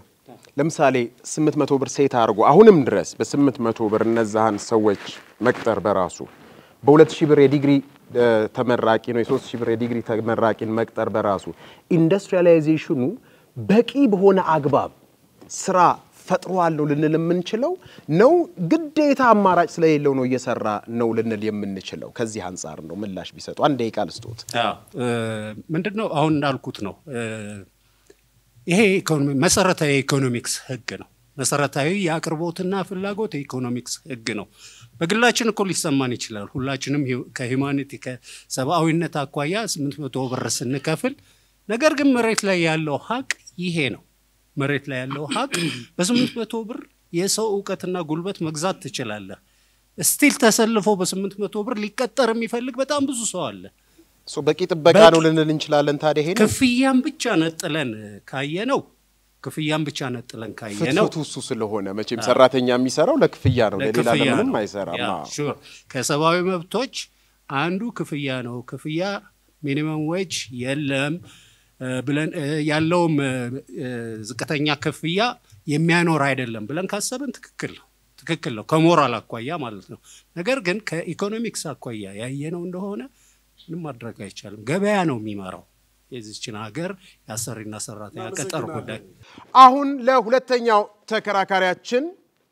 ለምሳሌ 800 ብር ሴት አርጎ አሁንም ድረስ በ800 ብር እነዛን ሰዎች መቅጠር በራሱ በ2000 ብር የዲግሪ ተመራቂ ነው የ3000 ብር የዲግሪ ተመራቂን መቅጠር በራሱ ኢንዱስትሪያላይዜሽኑ በቂ በሆነ አግባብ ስራ ፈጥሯል ልንል የምንችለው ነው ግዴታ አማራጭ ስለሌለው ነው እየሰራ ነው ልንል የምንችለው ከዚህ አንፃር ነው ምላሽ ቢሰጡ አንድ ደቂቃ ልስጡት ምንድነው አሁን እንዳልኩት ነው ይሄ መሰረታዊ ኢኮኖሚክስ ህግ ነው መሰረታዊ ያቅርቦትና ፍላጎት ኢኮኖሚክስ ህግ ነው በግላችን እኮ ሊሰማን ይችላል ሁላችንም ከሂዩማኒቲ ከሰብአዊነት አኳያ 800 ብር ስንከፍል ነገር ግን መሬት ላይ ያለው ሀቅ ይሄ ነው መሬት ላይ ያለው ሀቅ በ800 ብር የሰው ዕውቀትና ጉልበት መግዛት ትችላለህ ስቲል ተሰልፎ በ800 ብር ሊቀጠር የሚፈልግ በጣም ብዙ ሰው አለ በቂ ጥበቃ ነው ልንል እንችላለን ታዲያ ይሄ ክፍያም ብቻ ነጥለን ካየነው ክፍያም ብቻ ነጥለን ካየነው ፍቱሱ ስለሆነ መቼም ሰራተኛ የሚሰራው ለክፍያ ነው ለሌላ ለምንም አይሰራም ሹር ከሰባዊ መብቶች አንዱ ክፍያ ነው ክፍያ ሚኒመም ዌጅ የለም ብለን ያለውም ዝቅተኛ ክፍያ የሚያኖር አይደለም ብለን ካሰብን ትክክል ነው ከሞራል አኳያ ማለት ነው ነገር ግን ከኢኮኖሚክስ አኳያ ያየነው እንደሆነ ምንም ማድረግ አይቻልም ገበያ ነው የሚመራው የዚህችን ሀገር ያሰሪና ሰራተኛ ቀጠር ጉዳይ አሁን ለሁለተኛው ተከራካሪያችን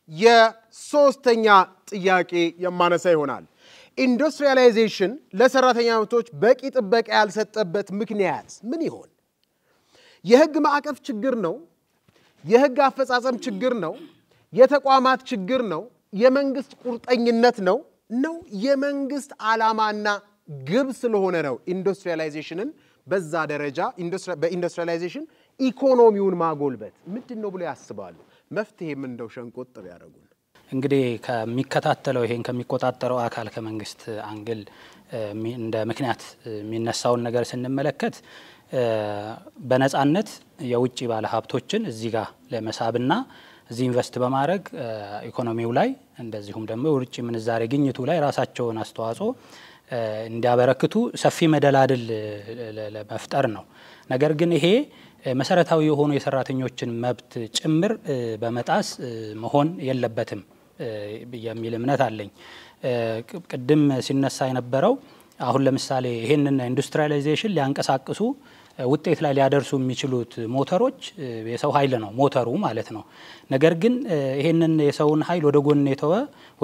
የሶስተኛ ጥያቄ የማነሳ ይሆናል ኢንዱስትሪያላይዜሽን ለሰራተኛ መብቶች በቂ ጥበቃ ያልሰጠበት ምክንያት ምን ይሆን የህግ ማዕቀፍ ችግር ነው የህግ አፈጻጸም ችግር ነው የተቋማት ችግር ነው የመንግስት ቁርጠኝነት ነው የመንግስት ዓላማና ግብ ስለሆነ ነው ኢንዱስትሪያላይዜሽንን በዛ ደረጃ በኢንዱስትሪያላይዜሽን ኢኮኖሚውን ማጎልበት ምንድነው ብለው ያስባሉ መፍትሄም እንደው ሸንቆጥ ያደርጉን እንግዲህ ከሚከታተለው ይሄን ከሚቆጣጠረው አካል ከመንግስት አንግል እንደ ምክንያት የሚነሳውን ነገር ስንመለከት በነጻነት የውጪ ባለ ሀብቶችን እዚህ ጋር ለመሳብና እዚህ ኢንቨስት በማድረግ ኢኮኖሚው ላይ እንደዚሁም ደግሞ የውጭ ምንዛሬ ግኝቱ ላይ ራሳቸውን አስተዋጽኦ እንዲያበረክቱ ሰፊ መደላድል ለመፍጠር ነው ነገር ግን ይሄ መሰረታዊ የሆኑ የሰራተኞችን መብት ጭምር በመጣስ መሆን የለበትም የሚል እምነት አለኝ ቅድም ሲነሳ የነበረው አሁን ለምሳሌ ይሄንን ኢንዱስትሪያላይዜሽን ሊያንቀሳቅሱ ውጤት ላይ ሊያደርሱ የሚችሉት ሞተሮች የሰው ኃይል ነው ሞተሩ ማለት ነው ነገር ግን ይሄንን የሰውን ኃይል ወደ ጎን የተወ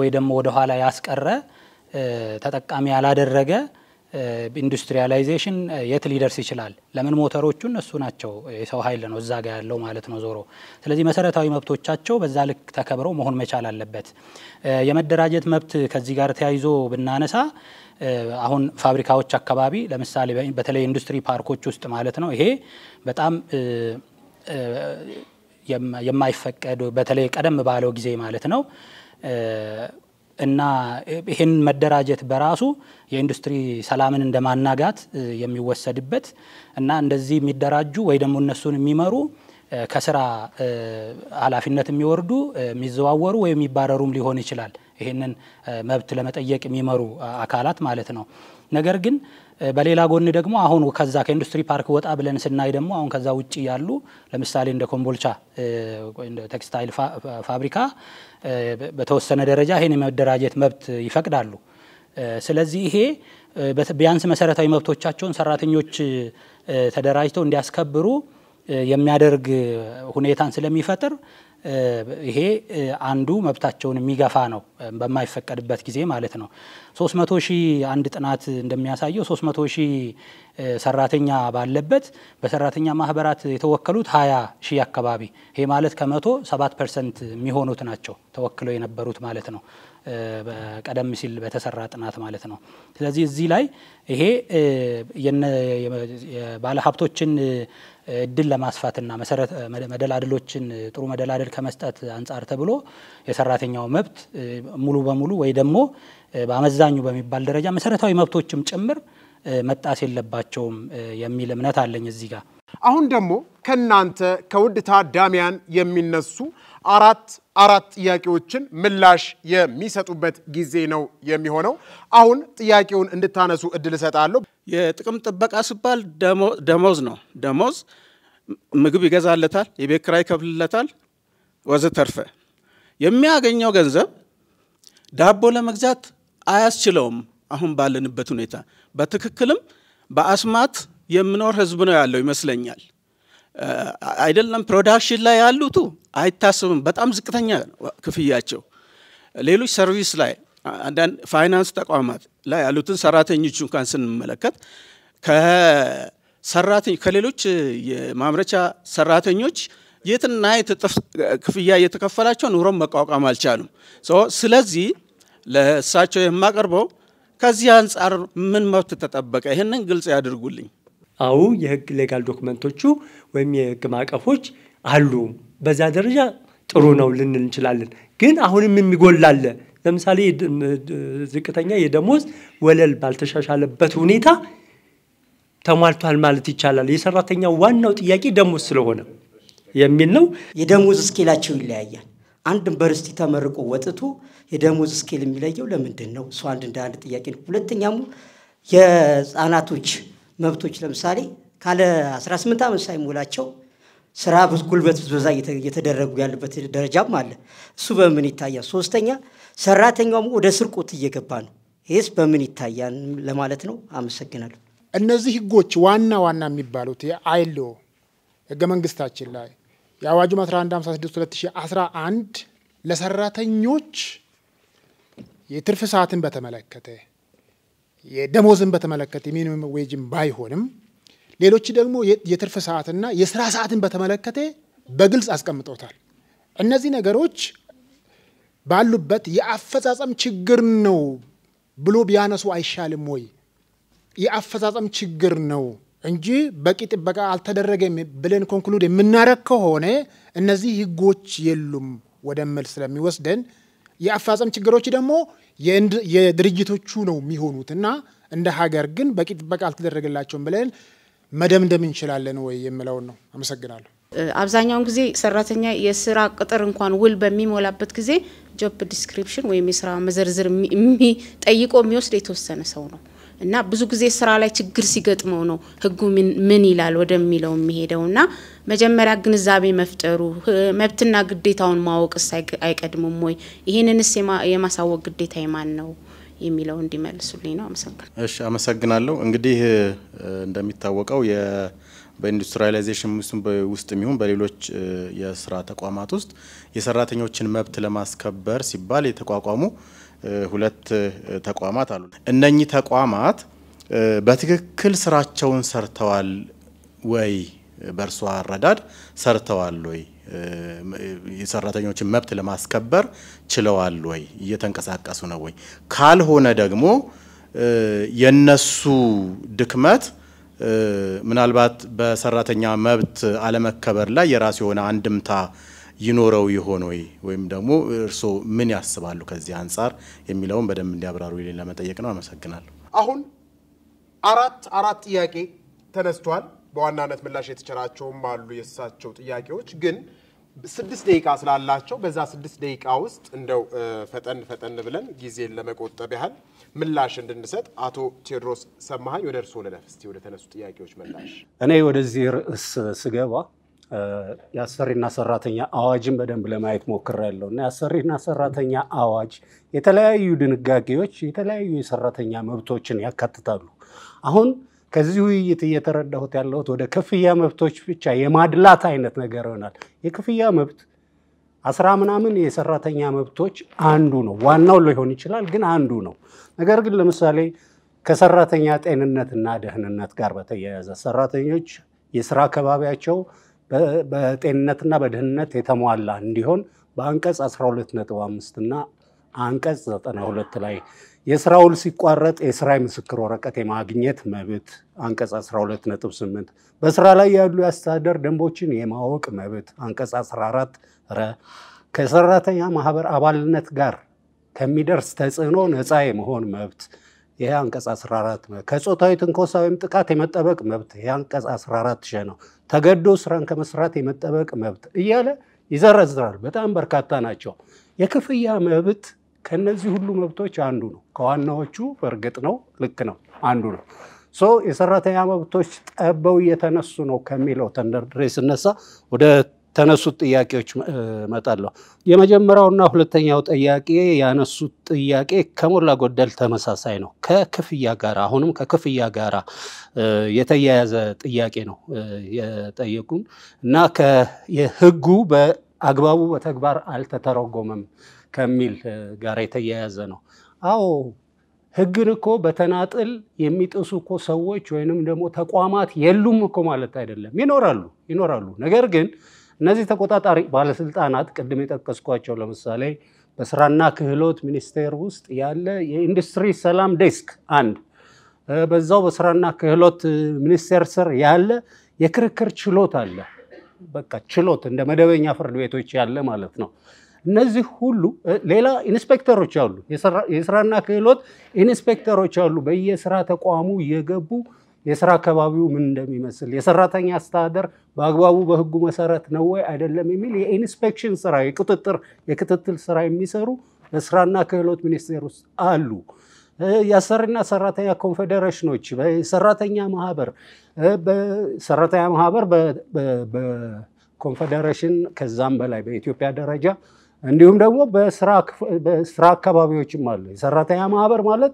ወይ ደግሞ ወደ ኋላ ያስቀረ ተጠቃሚ ያላደረገ ኢንዱስትሪያላይዜሽን የት ሊደርስ ይችላል ለምን ሞተሮቹ እነሱ ናቸው የሰው ኃይል ነው እዛ ጋር ያለው ማለት ነው ዞሮ ስለዚህ መሰረታዊ መብቶቻቸው በዛ ልክ ተከብረው መሆን መቻል አለበት የመደራጀት መብት ከዚህ ጋር ተያይዞ ብናነሳ አሁን ፋብሪካዎች አካባቢ ለምሳሌ በተለይ ኢንዱስትሪ ፓርኮች ውስጥ ማለት ነው ይሄ በጣም የማይፈቀድ በተለይ ቀደም ባለው ጊዜ ማለት ነው እና ይሄን መደራጀት በራሱ የኢንዱስትሪ ሰላምን እንደማናጋት የሚወሰድበት እና እንደዚህ የሚደራጁ ወይ ደግሞ እነሱን የሚመሩ ከስራ ኃላፊነት የሚወርዱ የሚዘዋወሩ ወይ የሚባረሩም ሊሆን ይችላል ይሄንን መብት ለመጠየቅ የሚመሩ አካላት ማለት ነው ነገር ግን በሌላ ጎን ደግሞ አሁን ከዛ ከኢንዱስትሪ ፓርክ ወጣ ብለን ስናይ ደግሞ አሁን ከዛ ውጪ ያሉ ለምሳሌ እንደ ኮምቦልቻ እንደ ቴክስታይል ፋብሪካ በተወሰነ ደረጃ ይሄን የመደራጀት መብት ይፈቅዳሉ ስለዚህ ይሄ ቢያንስ መሰረታዊ መብቶቻቸውን ሰራተኞች ተደራጅተው እንዲያስከብሩ የሚያደርግ ሁኔታን ስለሚፈጥር ይሄ አንዱ መብታቸውን የሚገፋ ነው በማይፈቀድበት ጊዜ ማለት ነው 300,000 አንድ ጥናት እንደሚያሳየው 300,000 ሰራተኛ ባለበት በሰራተኛ ማህበራት የተወከሉት 20,000 አካባቢ ይሄ ማለት ከመቶ 7% የሚሆኑት ናቸው ተወክለው የነበሩት ማለት ነው በቀደም ሲል በተሰራ ጥናት ማለት ነው ስለዚህ እዚህ ላይ ይሄ የባለ ሀብቶችን እድል ለማስፋትና መሰረት መደላድሎችን ጥሩ መደላድል ከመስጠት አንፃር ተብሎ የሰራተኛው መብት ሙሉ በሙሉ ወይ ደግሞ በአመዛኙ በሚባል ደረጃ መሰረታዊ መብቶችም ጭምር መጣስ የለባቸውም የሚል እምነት አለኝ እዚህ ጋር አሁን ደግሞ ከናንተ ከውድ ታዳሚያን የሚነሱ አራት ጥያቄዎችን ምላሽ የሚሰጡበት ጊዜ ነው የሚሆነው አሁን ጥያቄውን እንድታነሱ እድል ሰጣለሁ የጥቅም ጥበቃ ሲባል ደሞዝ ነው ደሞዝ ምግብ ይገዛለታል የቤት ኪራይ ይከፍልለታል ወዘተርፈ የሚያገኘው ገንዘብ ዳቦ ለመግዛት አያስችለውም አሁን ባለንበት ሁኔታ በትክክልም በአስማት የምኖር ህዝብ ነው ያለው ይመስለኛል አይደለም ፕሮዳክሽን ላይ ያሉት አይታሰብም በጣም ዝቅተኛ ክፍያቸው ሌሎች ሰርቪስ ላይ አንዳንድ ፋይናንስ ተቋማት ላይ ያሉትን ሰራተኞች እንኳን ስንመለከት ከሌሎች የማምረቻ ሰራተኞች የትና የጥፍ ክፍያ የተከፈላቸው ኑሮም መቋቋም አልቻሉም ስለዚህ ለሳቸው የማቀርበው ከዚህ አንፃር ምን መብት ተጠበቀ ይሄንን ግልጽ ያድርጉልኝ አው የህግ ሌጋል ዶክመንቶቹ ወይም የህግ ማቀፎች አሉ በዛ ደረጃ ጥሩ ነው ልንል እንችላለን ግን አሁንም የሚጎላል ለምሳሌ ዝቅተኛ የደሞዝ ወለል ባልተሻሻለበት ሁኔታ ተሟልቷል ማለት ይቻላል የሰራተኛው ዋናው ጥያቄ ደሞዝ ስለሆነ የሚል ነው የደሞዝ ስኬላቸው ይለያያል አንድ ዩኒቨርሲቲ ተመርቆ ወጥቶ የደሞዝ ስኬል የሚለየው ለምንድን ነው እሱ አንድ ጥያቄ ነው ሁለተኛው የህፃናቶች መብቶች ለምሳሌ ካለ 18 ዓመት ሳይሞላቸው ስራ ጉልበት ብዝበዛ እየተደረጉ ያለበት ደረጃም አለ እሱ በምን ይታያል ሶስተኛ ሰራተኛውም ወደ ስርቆት እየገባ ነው ይሄስ በምን ይታያል ለማለት ነው አመሰግናለሁ እነዚህ ህጎች ዋና የሚባሉት የአይሎ ህገ መንግስታችን ላይ የአዋጁ 1156/2011 ለሰራተኞች የትርፍ ሰዓትን በተመለከተ የደሞዝን በተመለከተ ሚኒመም ዌጅን ባይሆንም ሌሎች ደግሞ የትርፍ ሰዓትና የሥራ ሰዓትን በተመለከተ በግልጽ አስቀምጦታል እነዚህ ነገሮች ባሉበት የአፈጻጸም ችግር ነው ብሎ ቢያነሱ አይሻልም ወይ የአፈጻጸም ችግር ነው እንጂ በቂ ጥበቃ አልተደረገም ብለን ኮንክሉድ የምናረግ ከሆነ እነዚህ ህጎች የሉም ወደመል ስለሚወስደን የአፈጻጸም ችግሮች ደግሞ የድርጅቶቹ ነው የሚሆኑትና እንደ ሀገር ግን በቂ ጥበቃ አልተደረገላቸውም ብለን መደምደም እንችላለን ወይ የሚለው ነው አመሰግናለሁ አብዛኛውን ጊዜ ሰራተኛ የሥራ ቅጥር እንኳን ውል በሚሞላበት ጊዜ ጆብ ዲስክሪፕሽን ወይም የሥራ መዘርዝር ጠይቆ የሚወስድ የተወሰነ ሰው ነው እና ብዙ ጊዜ ስራ ላይ ችግር ሲገጥመው ነው ህጉ ምን ይላል ወደሚለው የሚሄደውና መጀመሪያ ግንዛቤ መፍጠሩ መብትና ግዴታውን ማወቅስ አይቀድምም ወይ ይሄንንስ የማሳወቅ ግዴታ የማን ነው የሚለው እንዲመልሱልኝ ነው አመሰግናለሁ እሺ አመሰግናለሁ እንግዲህ እንደሚታወቀው በኢንዱስትሪያላይዜሽን ውስጥ የሚሆን በሌሎች የሥራ ተቋማት ውስጥ የሰራተኞችን መብት ለማስከበር ሲባል የተቋቋሙ ሁለት ተቋማት አሉ እነኚህ ተቋማት በትክክል ስራቸውን ሰርተዋል ወይ በርሷ አረዳድ ሰርተዋል ወይ የሰራተኞችን መብት ለማስከበር ችለዋል ወይ እየተንቀሳቀሱ ነው ወይ ካልሆነ ደግሞ የነሱ ድክመት ምናልባት በሰራተኛ መብት አለመከበር ላይ የራሱ የሆነ አንድምታ ይኖረው ይሆን ወይም ደግሞ እርሶ ምን ያስባሉ ከዚህ አንፃር የሚለውን በደንብ እንዲያብራሩ ይልን ለመጠየቅ ነው አመሰግናለሁ አሁን አራት ጥያቄ ተነስቷል በዋናነት ምላሽ የተቸራቸውም አሉ የሳቸው ጥያቄዎች ግን 6 ደቂቃ ስላላቸው በዛ 6 ደቂቃ ውስጥ እንደው ፈጠን ብለን ጊዜን ለመቆጠብ ያህል ምላሽ እንድንሰጥ አቶ ቴዎድሮስ ሰማሃኝ ወደ እርሶ ለነፍስቲ ወደ ተነሱ ጥያቄዎች ምላሽ እኔ ወደዚህ ርዕስ ስገባ ያሰሪና ሰራተኛ አዋጅን በደንብ ለማየት ሞክሬያለሁና ያሰሪና ሰራተኛ አዋጅ የተለያዩ ድንጋጌዎች የተለያዩ የሰራተኛ መብቶችን ያካትታሉ አሁን ከዚህ ውይይት እየተረዳሁት ያለሁት ወደ ክፍያ መብቶች ብቻ የማድላት አይነት ነገር ይሆናል የክፍያ መብት 10 ምናምን የሰራተኛ መብቶች አንዱ ነው ዋናው ሊሆን ይችላል ግን አንዱ ነው ነገር ግን ለምሳሌ ከሰራተኛ ጤንነትና ደህንነት ጋር በተያያዘ ሰራተኞች የሥራ ከባቢያቸው በጤንነትና በደህንነት የተሟላ እንዲሆን በአንቀጽ 12.5 እና አንቀጽ 92 ላይ የሥራው ሲቋረጥ የሥራ ምስክር ወረቀት የማግኘት መብት አንቀጽ 12.8 በሥራ ላይ ያሉ ያስተዳደር ደንቦችን የማወቅ መብት አንቀጽ 14 ከሰራተኛ ማህበር አባልነት ጋር ከሚደርስ ተጽዕኖ ነፃ የመሆን መብት ይሄ አንቀጽ 14 ከጾታዊ ትንኮሳ ወይም ጥቃት የመጠበቅ መብት ይሄ አንቀጽ 14 ነው ተገዶ ስራን ከመስራት የመጠበቅ መብት እያለ ይዘረዝራል በጣም በርካታ ናቸው የክፍያ መብት ከነዚህ ሁሉ መብቶች አንዱ ነው ከዋናዎቹ በርግጥ ነው ልክ ነው አንዱ ነው የሰራተኛ መብቶች ጠበው እየተነሱ ነው ከሚለው ተንደርድሬ ስነሳ ወደ ተነሱት ጥያቄዎች መጣለሁ። የመጀመሪያውና ሁለተኛው ጥያቄ ያነሱት ጥያቄ ከሞላ ጎደል ተመሳሳይ ነው። ከክፍያ ጋር አሁንም ከክፍያ ጋር የተያያዘ ጥያቄ ነው የጠየቁን እና የህጉ በአግባቡ በተግባር አልተተረጎመም ከሚል ጋር የተያያዘ ነው። አዎ ህግን እኮ በተናጥል የሚጥሱ እኮ ሰዎች ወይንም ደግሞ ተቋማት የሉም እኮ ማለት አይደለም። ይኖራሉ። ነገር ግን እነዚህ ተቆጣጣሪ ባለስልጣናት ቅድም የጠቀስኳቸው ለምሳሌ በስራና ክህሎት ሚኒስቴር ውስጥ ያለ የኢንዱስትሪ ሰላም ዴስክ አንድ፣ በዛው በስራና ክህሎት ሚኒስቴር ስር ያለ የክርክር ችሎት አለ። በቃ ችሎት እንደ መደበኛ ፍርድ ቤቶች ያለ ማለት ነው። እነዚህ ሁሉ ሌላ ኢንስፔክተሮች አሉ፣ የስራና ክህሎት ኢንስፔክተሮች አሉ። በየስራ ተቋሙ እየገቡ የስራ አካባቢው ምን እንደሚመስል የሰራተኛ አስተዳደር በአግባቡ በህጉ መሰረት ነው ወይ አይደለም የሚል የኢንስፔክሽን ስራ የክትትል ስራ የሚሰሩ በስራና ክህሎት ሚኒስቴር ውስጥ አሉ። የአሰሪና ሰራተኛ ኮንፌዴሬሽኖች፣ በሰራተኛ ማህበር በኮንፌዴሬሽን ከዛም በላይ በኢትዮጵያ ደረጃ እንዲሁም ደግሞ በስራ አካባቢዎችም አሉ። የሰራተኛ ማህበር ማለት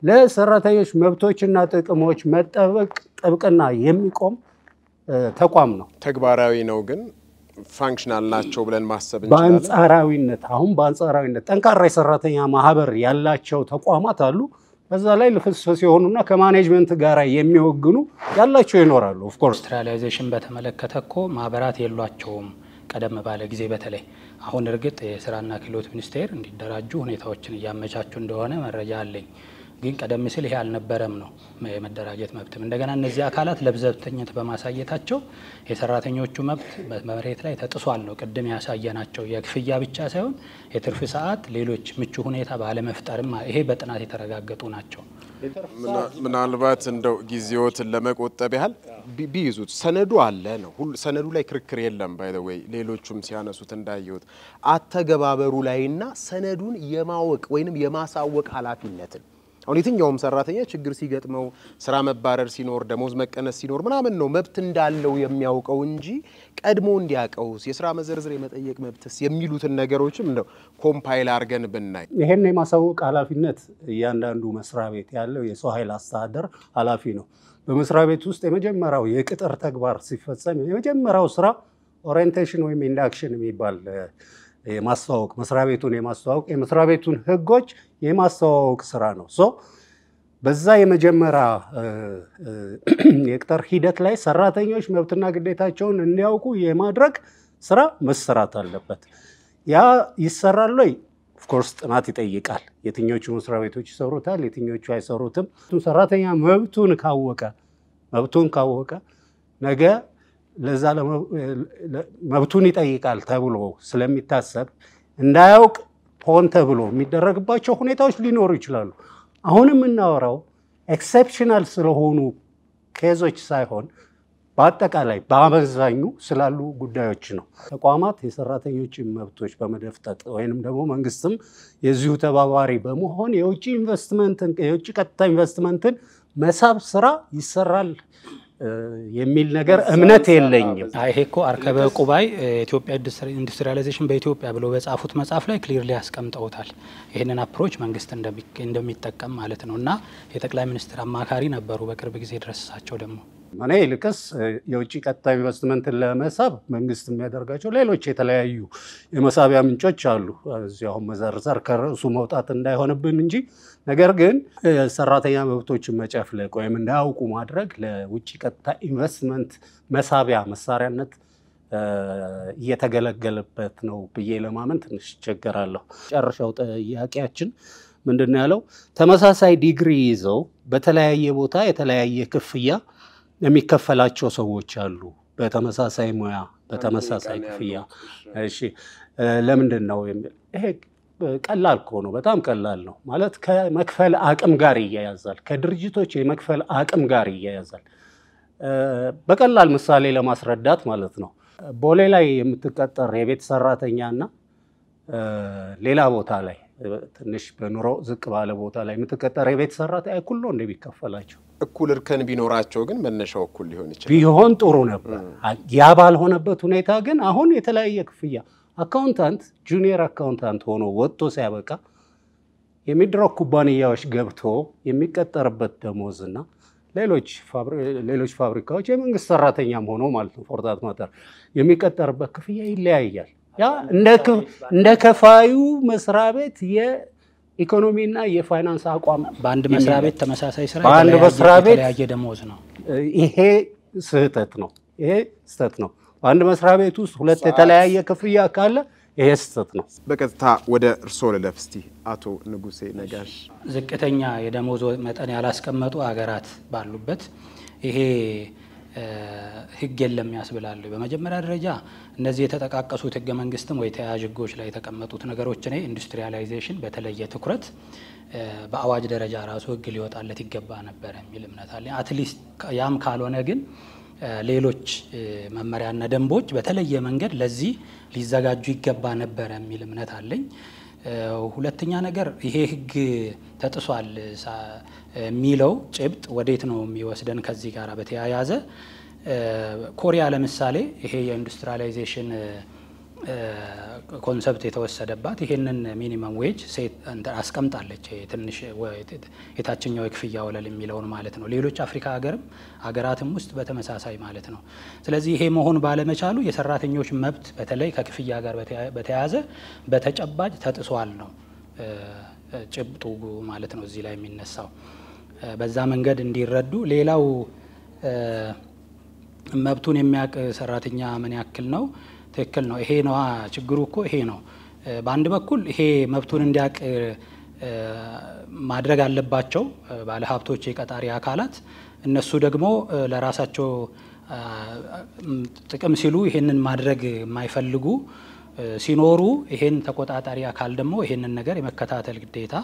ለሰራተኞች መብቶችና ጥቅሞች መጠበቅ ጥብቅና የሚቆም ተቋም ነው። ተግባራዊ ነው ግን ፋንክሽናል ናቸው ብለን ማሰብ እንችላለን። በአንጻራዊነት ጠንካራ የሰራተኛ ማህበር ያላቸው ተቋማት አሉ። በዛ ላይ ልፍስፍስ የሆኑና ከማኔጅመንት ጋር የሚወግኑ ያላቸው ይኖራሉ። ኦፍ ኮርስ ኢንዱስትሪያላይዜሽን በተመለከተ እኮ ማህበራት የሏቸውም ቀደም ባለ ጊዜ በተለይ አሁን እርግጥ የስራና ክህሎት ሚኒስቴር እንዲደራጁ ሁኔታዎችን እያመቻቹ እንደሆነ መረጃ አለኝ። ግን ቀደም ሲል ይሄ አልነበረም ነው የመደራጀት መብትም። እንደገና እነዚህ አካላት ለብዘብተኝነት በማሳየታቸው የሰራተኞቹ መብት በመሬት ላይ ተጥሷል ነው ቅድም ያሳየናቸው። የክፍያ ብቻ ሳይሆን የትርፍ ሰዓት፣ ሌሎች ምቹ ሁኔታ ባለመፍጠርም ይሄ በጥናት የተረጋገጡ ናቸው። ምናልባት እንደው ጊዜዎትን ለመቆጠብ ያህል ቢይዙት ሰነዱ አለ ነው። ሰነዱ ላይ ክርክር የለም። ባይ ዘ ዌይ ሌሎቹም ሲያነሱት እንዳየሁት አተገባበሩ ላይና ሰነዱን የማወቅ ወይንም የማሳወቅ ኃላፊነትን አሁን የትኛውም ሰራተኛ ችግር ሲገጥመው ስራ መባረር ሲኖር ደሞዝ መቀነስ ሲኖር ምናምን ነው መብት እንዳለው የሚያውቀው እንጂ ቀድሞ እንዲያውቀውስ የስራ መዘርዝር የመጠየቅ መብትስ የሚሉትን ነገሮችም እንደው ኮምፓይል አድርገን ብናይ ይሄን የማሳወቅ ኃላፊነት እያንዳንዱ መስሪያ ቤት ያለው የሰው ኃይል አስተዳደር ኃላፊ ነው። በመስሪያ ቤት ውስጥ የመጀመሪያው የቅጥር ተግባር ሲፈጸም የመጀመሪያው ስራ ኦሪየንቴሽን ወይም ኢንዳክሽን የሚባል የማስተዋወቅ መስሪያ ቤቱን የማስተዋወቅ የመስሪያ ቤቱን ህጎች የማስተዋወቅ ስራ ነው። በዛ የመጀመሪያ የቅጥር ሂደት ላይ ሰራተኞች መብትና ግዴታቸውን እንዲያውቁ የማድረግ ስራ መሰራት አለበት። ያ ይሰራል ወይ? ኦፍ ኮርስ ጥናት ይጠይቃል። የትኞቹ መስሪያ ቤቶች ይሰሩታል፣ የትኞቹ አይሰሩትም። ሰራተኛ መብቱን ካወቀ ነገ ለዛ መብቱን ይጠይቃል ተብሎ ስለሚታሰብ እንዳያውቅ ሆን ተብሎ የሚደረግባቸው ሁኔታዎች ሊኖሩ ይችላሉ። አሁንም እናወራው ኤክሰፕሽናል ስለሆኑ ኬዞች ሳይሆን በአጠቃላይ በአመዛኙ ስላሉ ጉዳዮች ነው። ተቋማት የሰራተኞችን መብቶች በመደፍጠጥ ወይንም ደግሞ መንግስትም የዚሁ ተባባሪ በመሆን የውጭ ቀጥታ ኢንቨስትመንትን መሳብ ስራ ይሰራል የሚል ነገር እምነት የለኝም። ይሄ እኮ አርከበ ቁባይ ኢትዮጵያ ኢንዱስትሪያላይዜሽን በኢትዮጵያ ብሎ በጻፉት መጽሐፍ ላይ ክሊርሊ ያስቀምጠውታል። ይሄንን አፕሮች መንግስት እንደሚጠቀም ማለት ነው። እና የጠቅላይ ሚኒስትር አማካሪ ነበሩ በቅርብ ጊዜ ድረስ እሳቸው ደግሞ እኔ ልክስ የውጭ ቀጥታ ኢንቨስትመንትን ለመሳብ መንግስት የሚያደርጋቸው ሌሎች የተለያዩ የመሳቢያ ምንጮች አሉ። እዚያው መዘርዘር ከርዕሱ መውጣት እንዳይሆንብን እንጂ ነገር ግን ሰራተኛ መብቶችን መጨፍለቅ ወይም እንዳያውቁ ማድረግ ለውጭ ቀጥታ ኢንቨስትመንት መሳቢያ መሳሪያነት እየተገለገለበት ነው ብዬ ለማመን ትንሽ ይቸገራለሁ። ጨርሻው ጥያቄያችን ምንድነው ያለው? ተመሳሳይ ዲግሪ ይዘው በተለያየ ቦታ የተለያየ ክፍያ የሚከፈላቸው ሰዎች አሉ። በተመሳሳይ ሙያ በተመሳሳይ ክፍያ። እሺ ለምንድን ነው የሚል ይሄ ቀላል ነው። በጣም ቀላል ነው ማለት ከመክፈል አቅም ጋር ይያያዛል። ከድርጅቶች የመክፈል አቅም ጋር ይያያዛል። በቀላል ምሳሌ ለማስረዳት ማለት ነው። ቦሌ ላይ የምትቀጠር የቤት ሰራተኛና ሌላ ቦታ ላይ ትንሽ በኑሮ ዝቅ ባለ ቦታ ላይ የምትቀጠር የቤት ሰራተኛ እኩል ነው እንደሚከፈላቸው። እኩል እርከን ቢኖራቸው ግን መነሻው እኩል ሊሆን ይችላል። ቢሆን ጥሩ ነበር። ያ ባልሆነበት ሁኔታ ግን አሁን የተለያየ ክፍያ አካውንታንት ጁኒየር አካውንታንት ሆኖ ወጥቶ ሲያበቃ የሚድሮክ ኩባንያዎች ገብቶ የሚቀጠርበት ደሞዝና ሌሎች ፋብሪካዎች የመንግስት ሰራተኛም ሆኖ ማለት ነው ፎር ዛት ማተር የሚቀጠርበት ክፍያ ይለያያል። ያ እንደ ከፋዩ መስሪያ ቤት የኢኮኖሚና የፋይናንስ አቋም በአንድ መስሪያ ቤት ተመሳሳይ ስራ በአንድ መስሪያ ቤት የተለያየ ደሞዝ ነው። ይሄ ስህተት ነው። በአንድ መስሪያ ቤት ውስጥ ሁለት የተለያየ ክፍያ ካለ ይሄ ስህተት ነው። በቀጥታ ወደ እርሶ ልለፍ እስቲ አቶ ንጉሴ ነጋሽ። ዝቅተኛ የደሞዝ መጠን ያላስቀመጡ ሀገራት ባሉበት ይሄ ህግ የለም ያስብላሉ። በመጀመሪያ ደረጃ እነዚህ የተጠቃቀሱት ህገ መንግስትም ወይ ተያያዥ ህጎች ላይ የተቀመጡት ነገሮች ነው ኢንዱስትሪያላይዜሽን በተለየ ትኩረት በአዋጅ ደረጃ ራሱ ህግ ሊወጣለት ይገባ ነበር የሚል እምነት አለ። አትሊስት ያም ካልሆነ ግን ሌሎች መመሪያና ደንቦች በተለየ መንገድ ለዚህ ሊዘጋጁ ይገባ ነበር የሚል እምነት አለኝ። ሁለተኛ ነገር ይሄ ህግ ተጥሷል የሚለው ጭብጥ ወዴት ነው የሚወስደን? ከዚህ ጋር በተያያዘ ኮሪያ ለምሳሌ ይሄ የኢንዱስትሪያላይዜሽን ኮንሰፕት የተወሰደባት ይሄንን ሚኒመም ዌጅ አስቀምጣለች። ትንሽ የታችኛው የክፍያ ወለል የሚለውን ማለት ነው። ሌሎች አፍሪካ ሀገራትም ውስጥ በተመሳሳይ ማለት ነው። ስለዚህ ይሄ መሆን ባለመቻሉ የሰራተኞች መብት በተለይ ከክፍያ ጋር በተያያዘ በተጨባጭ ተጥሷል ነው ጭብጡ ማለት ነው እዚህ ላይ የሚነሳው። በዛ መንገድ እንዲረዱ ሌላው መብቱን የሚያውቅ ሰራተኛ ምን ያክል ነው? ትክክል ነው። ይሄ ነው ችግሩ እኮ ይሄ ነው። በአንድ በኩል ይሄ መብቱን እንዲያውቅ ማድረግ አለባቸው ባለሀብቶች፣ የቀጣሪ አካላት። እነሱ ደግሞ ለራሳቸው ጥቅም ሲሉ ይሄንን ማድረግ የማይፈልጉ ሲኖሩ ይሄን ተቆጣጣሪ አካል ደግሞ ይሄንን ነገር የመከታተል ግዴታ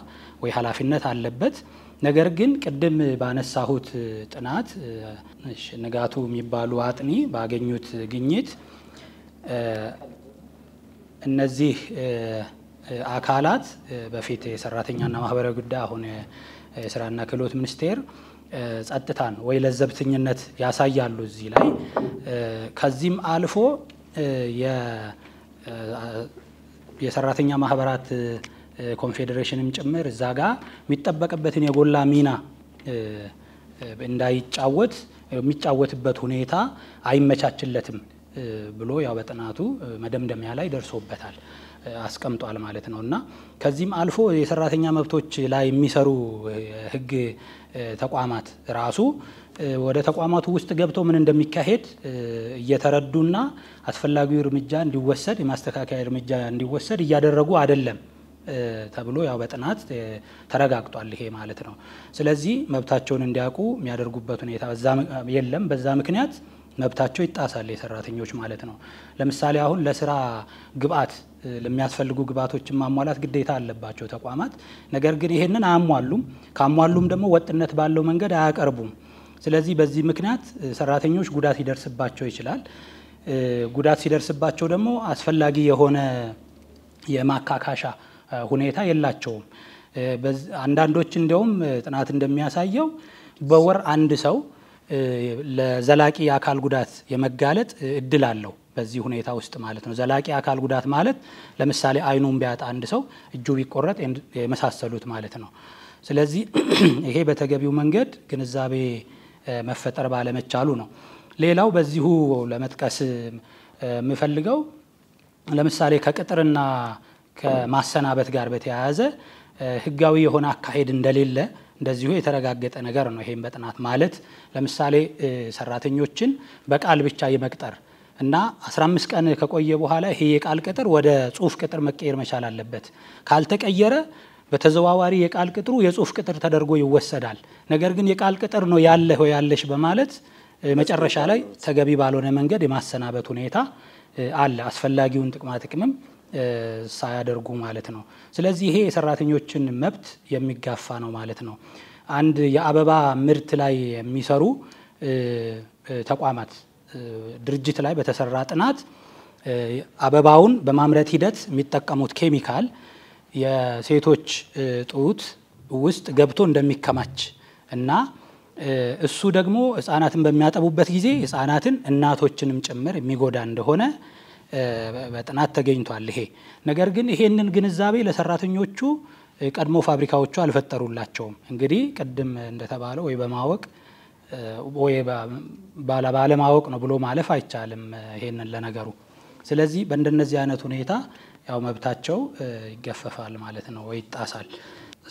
ወይ ኃላፊነት አለበት። ነገር ግን ቅድም ባነሳሁት ጥናት ንጋቱ የሚባሉ አጥኒ ባገኙት ግኝት እነዚህ አካላት በፊት የሰራተኛና ማህበራዊ ጉዳይ አሁን የስራና ክህሎት ሚኒስቴር ጸጥታን ወይ ለዘብተኝነት ያሳያሉ እዚህ ላይ። ከዚህም አልፎ የሰራተኛ ማህበራት ኮንፌዴሬሽንም ጭምር እዛ ጋር የሚጠበቅበትን የጎላ ሚና እንዳይጫወት የሚጫወትበት ሁኔታ አይመቻችለትም ብሎ ያው በጥናቱ መደምደሚያ ላይ ደርሶበታል አስቀምጧል ማለት ነው። እና ከዚህም አልፎ የሰራተኛ መብቶች ላይ የሚሰሩ ህግ ተቋማት ራሱ ወደ ተቋማቱ ውስጥ ገብተው ምን እንደሚካሄድ እየተረዱና አስፈላጊው እርምጃ እንዲወሰድ የማስተካከያ እርምጃ እንዲወሰድ እያደረጉ አይደለም ተብሎ ያው በጥናት ተረጋግጧል ይሄ ማለት ነው። ስለዚህ መብታቸውን እንዲያውቁ የሚያደርጉበት ሁኔታ የለም። በዛ ምክንያት መብታቸው ይጣሳል የሰራተኞች ማለት ነው። ለምሳሌ አሁን ለስራ ግብአት ለሚያስፈልጉ ግብአቶችን ማሟላት ግዴታ አለባቸው ተቋማት። ነገር ግን ይሄንን አያሟሉም። ካሟሉም ደግሞ ወጥነት ባለው መንገድ አያቀርቡም። ስለዚህ በዚህ ምክንያት ሰራተኞች ጉዳት ይደርስባቸው ይችላል። ጉዳት ሲደርስባቸው ደግሞ አስፈላጊ የሆነ የማካካሻ ሁኔታ የላቸውም። አንዳንዶች እንደውም ጥናት እንደሚያሳየው በወር አንድ ሰው ለዘላቂ የአካል ጉዳት የመጋለጥ እድል አለው በዚህ ሁኔታ ውስጥ ማለት ነው። ዘላቂ የአካል ጉዳት ማለት ለምሳሌ አይኑን ቢያጣ አንድ ሰው እጁ ቢቆረጥ የመሳሰሉት ማለት ነው። ስለዚህ ይሄ በተገቢው መንገድ ግንዛቤ መፈጠር ባለመቻሉ ነው። ሌላው በዚሁ ለመጥቀስ የምፈልገው ለምሳሌ ከቅጥርና ከማሰናበት ጋር በተያያዘ ህጋዊ የሆነ አካሄድ እንደሌለ እንደዚሁ የተረጋገጠ ነገር ነው። ይሄን በጥናት ማለት ለምሳሌ ሰራተኞችን በቃል ብቻ የመቅጠር እና 15 ቀን ከቆየ በኋላ ይሄ የቃል ቅጥር ወደ ጽሁፍ ቅጥር መቀየር መቻል አለበት። ካልተቀየረ በተዘዋዋሪ የቃል ቅጥሩ የጽሁፍ ቅጥር ተደርጎ ይወሰዳል። ነገር ግን የቃል ቅጥር ነው ያለህ ወይ ያለሽ በማለት መጨረሻ ላይ ተገቢ ባልሆነ መንገድ የማሰናበት ሁኔታ አለ። አስፈላጊውን ጥቅማ ጥቅምም ሳያደርጉ ማለት ነው። ስለዚህ ይሄ የሰራተኞችን መብት የሚጋፋ ነው ማለት ነው። አንድ የአበባ ምርት ላይ የሚሰሩ ተቋማት ድርጅት ላይ በተሰራ ጥናት አበባውን በማምረት ሂደት የሚጠቀሙት ኬሚካል የሴቶች ጡት ውስጥ ገብቶ እንደሚከማች እና እሱ ደግሞ ህፃናትን በሚያጠቡበት ጊዜ ህፃናትን እናቶችንም ጭምር የሚጎዳ እንደሆነ በጥናት ተገኝቷል። ይሄ ነገር ግን ይሄንን ግንዛቤ ለሰራተኞቹ ቀድሞ ፋብሪካዎቹ አልፈጠሩላቸውም። እንግዲህ ቅድም እንደተባለው ወይ በማወቅ ወይ ባለማወቅ ነው ብሎ ማለፍ አይቻልም ይሄንን ለነገሩ። ስለዚህ በእንደነዚህ አይነት ሁኔታ ያው መብታቸው ይገፈፋል ማለት ነው ወይ ይጣሳል።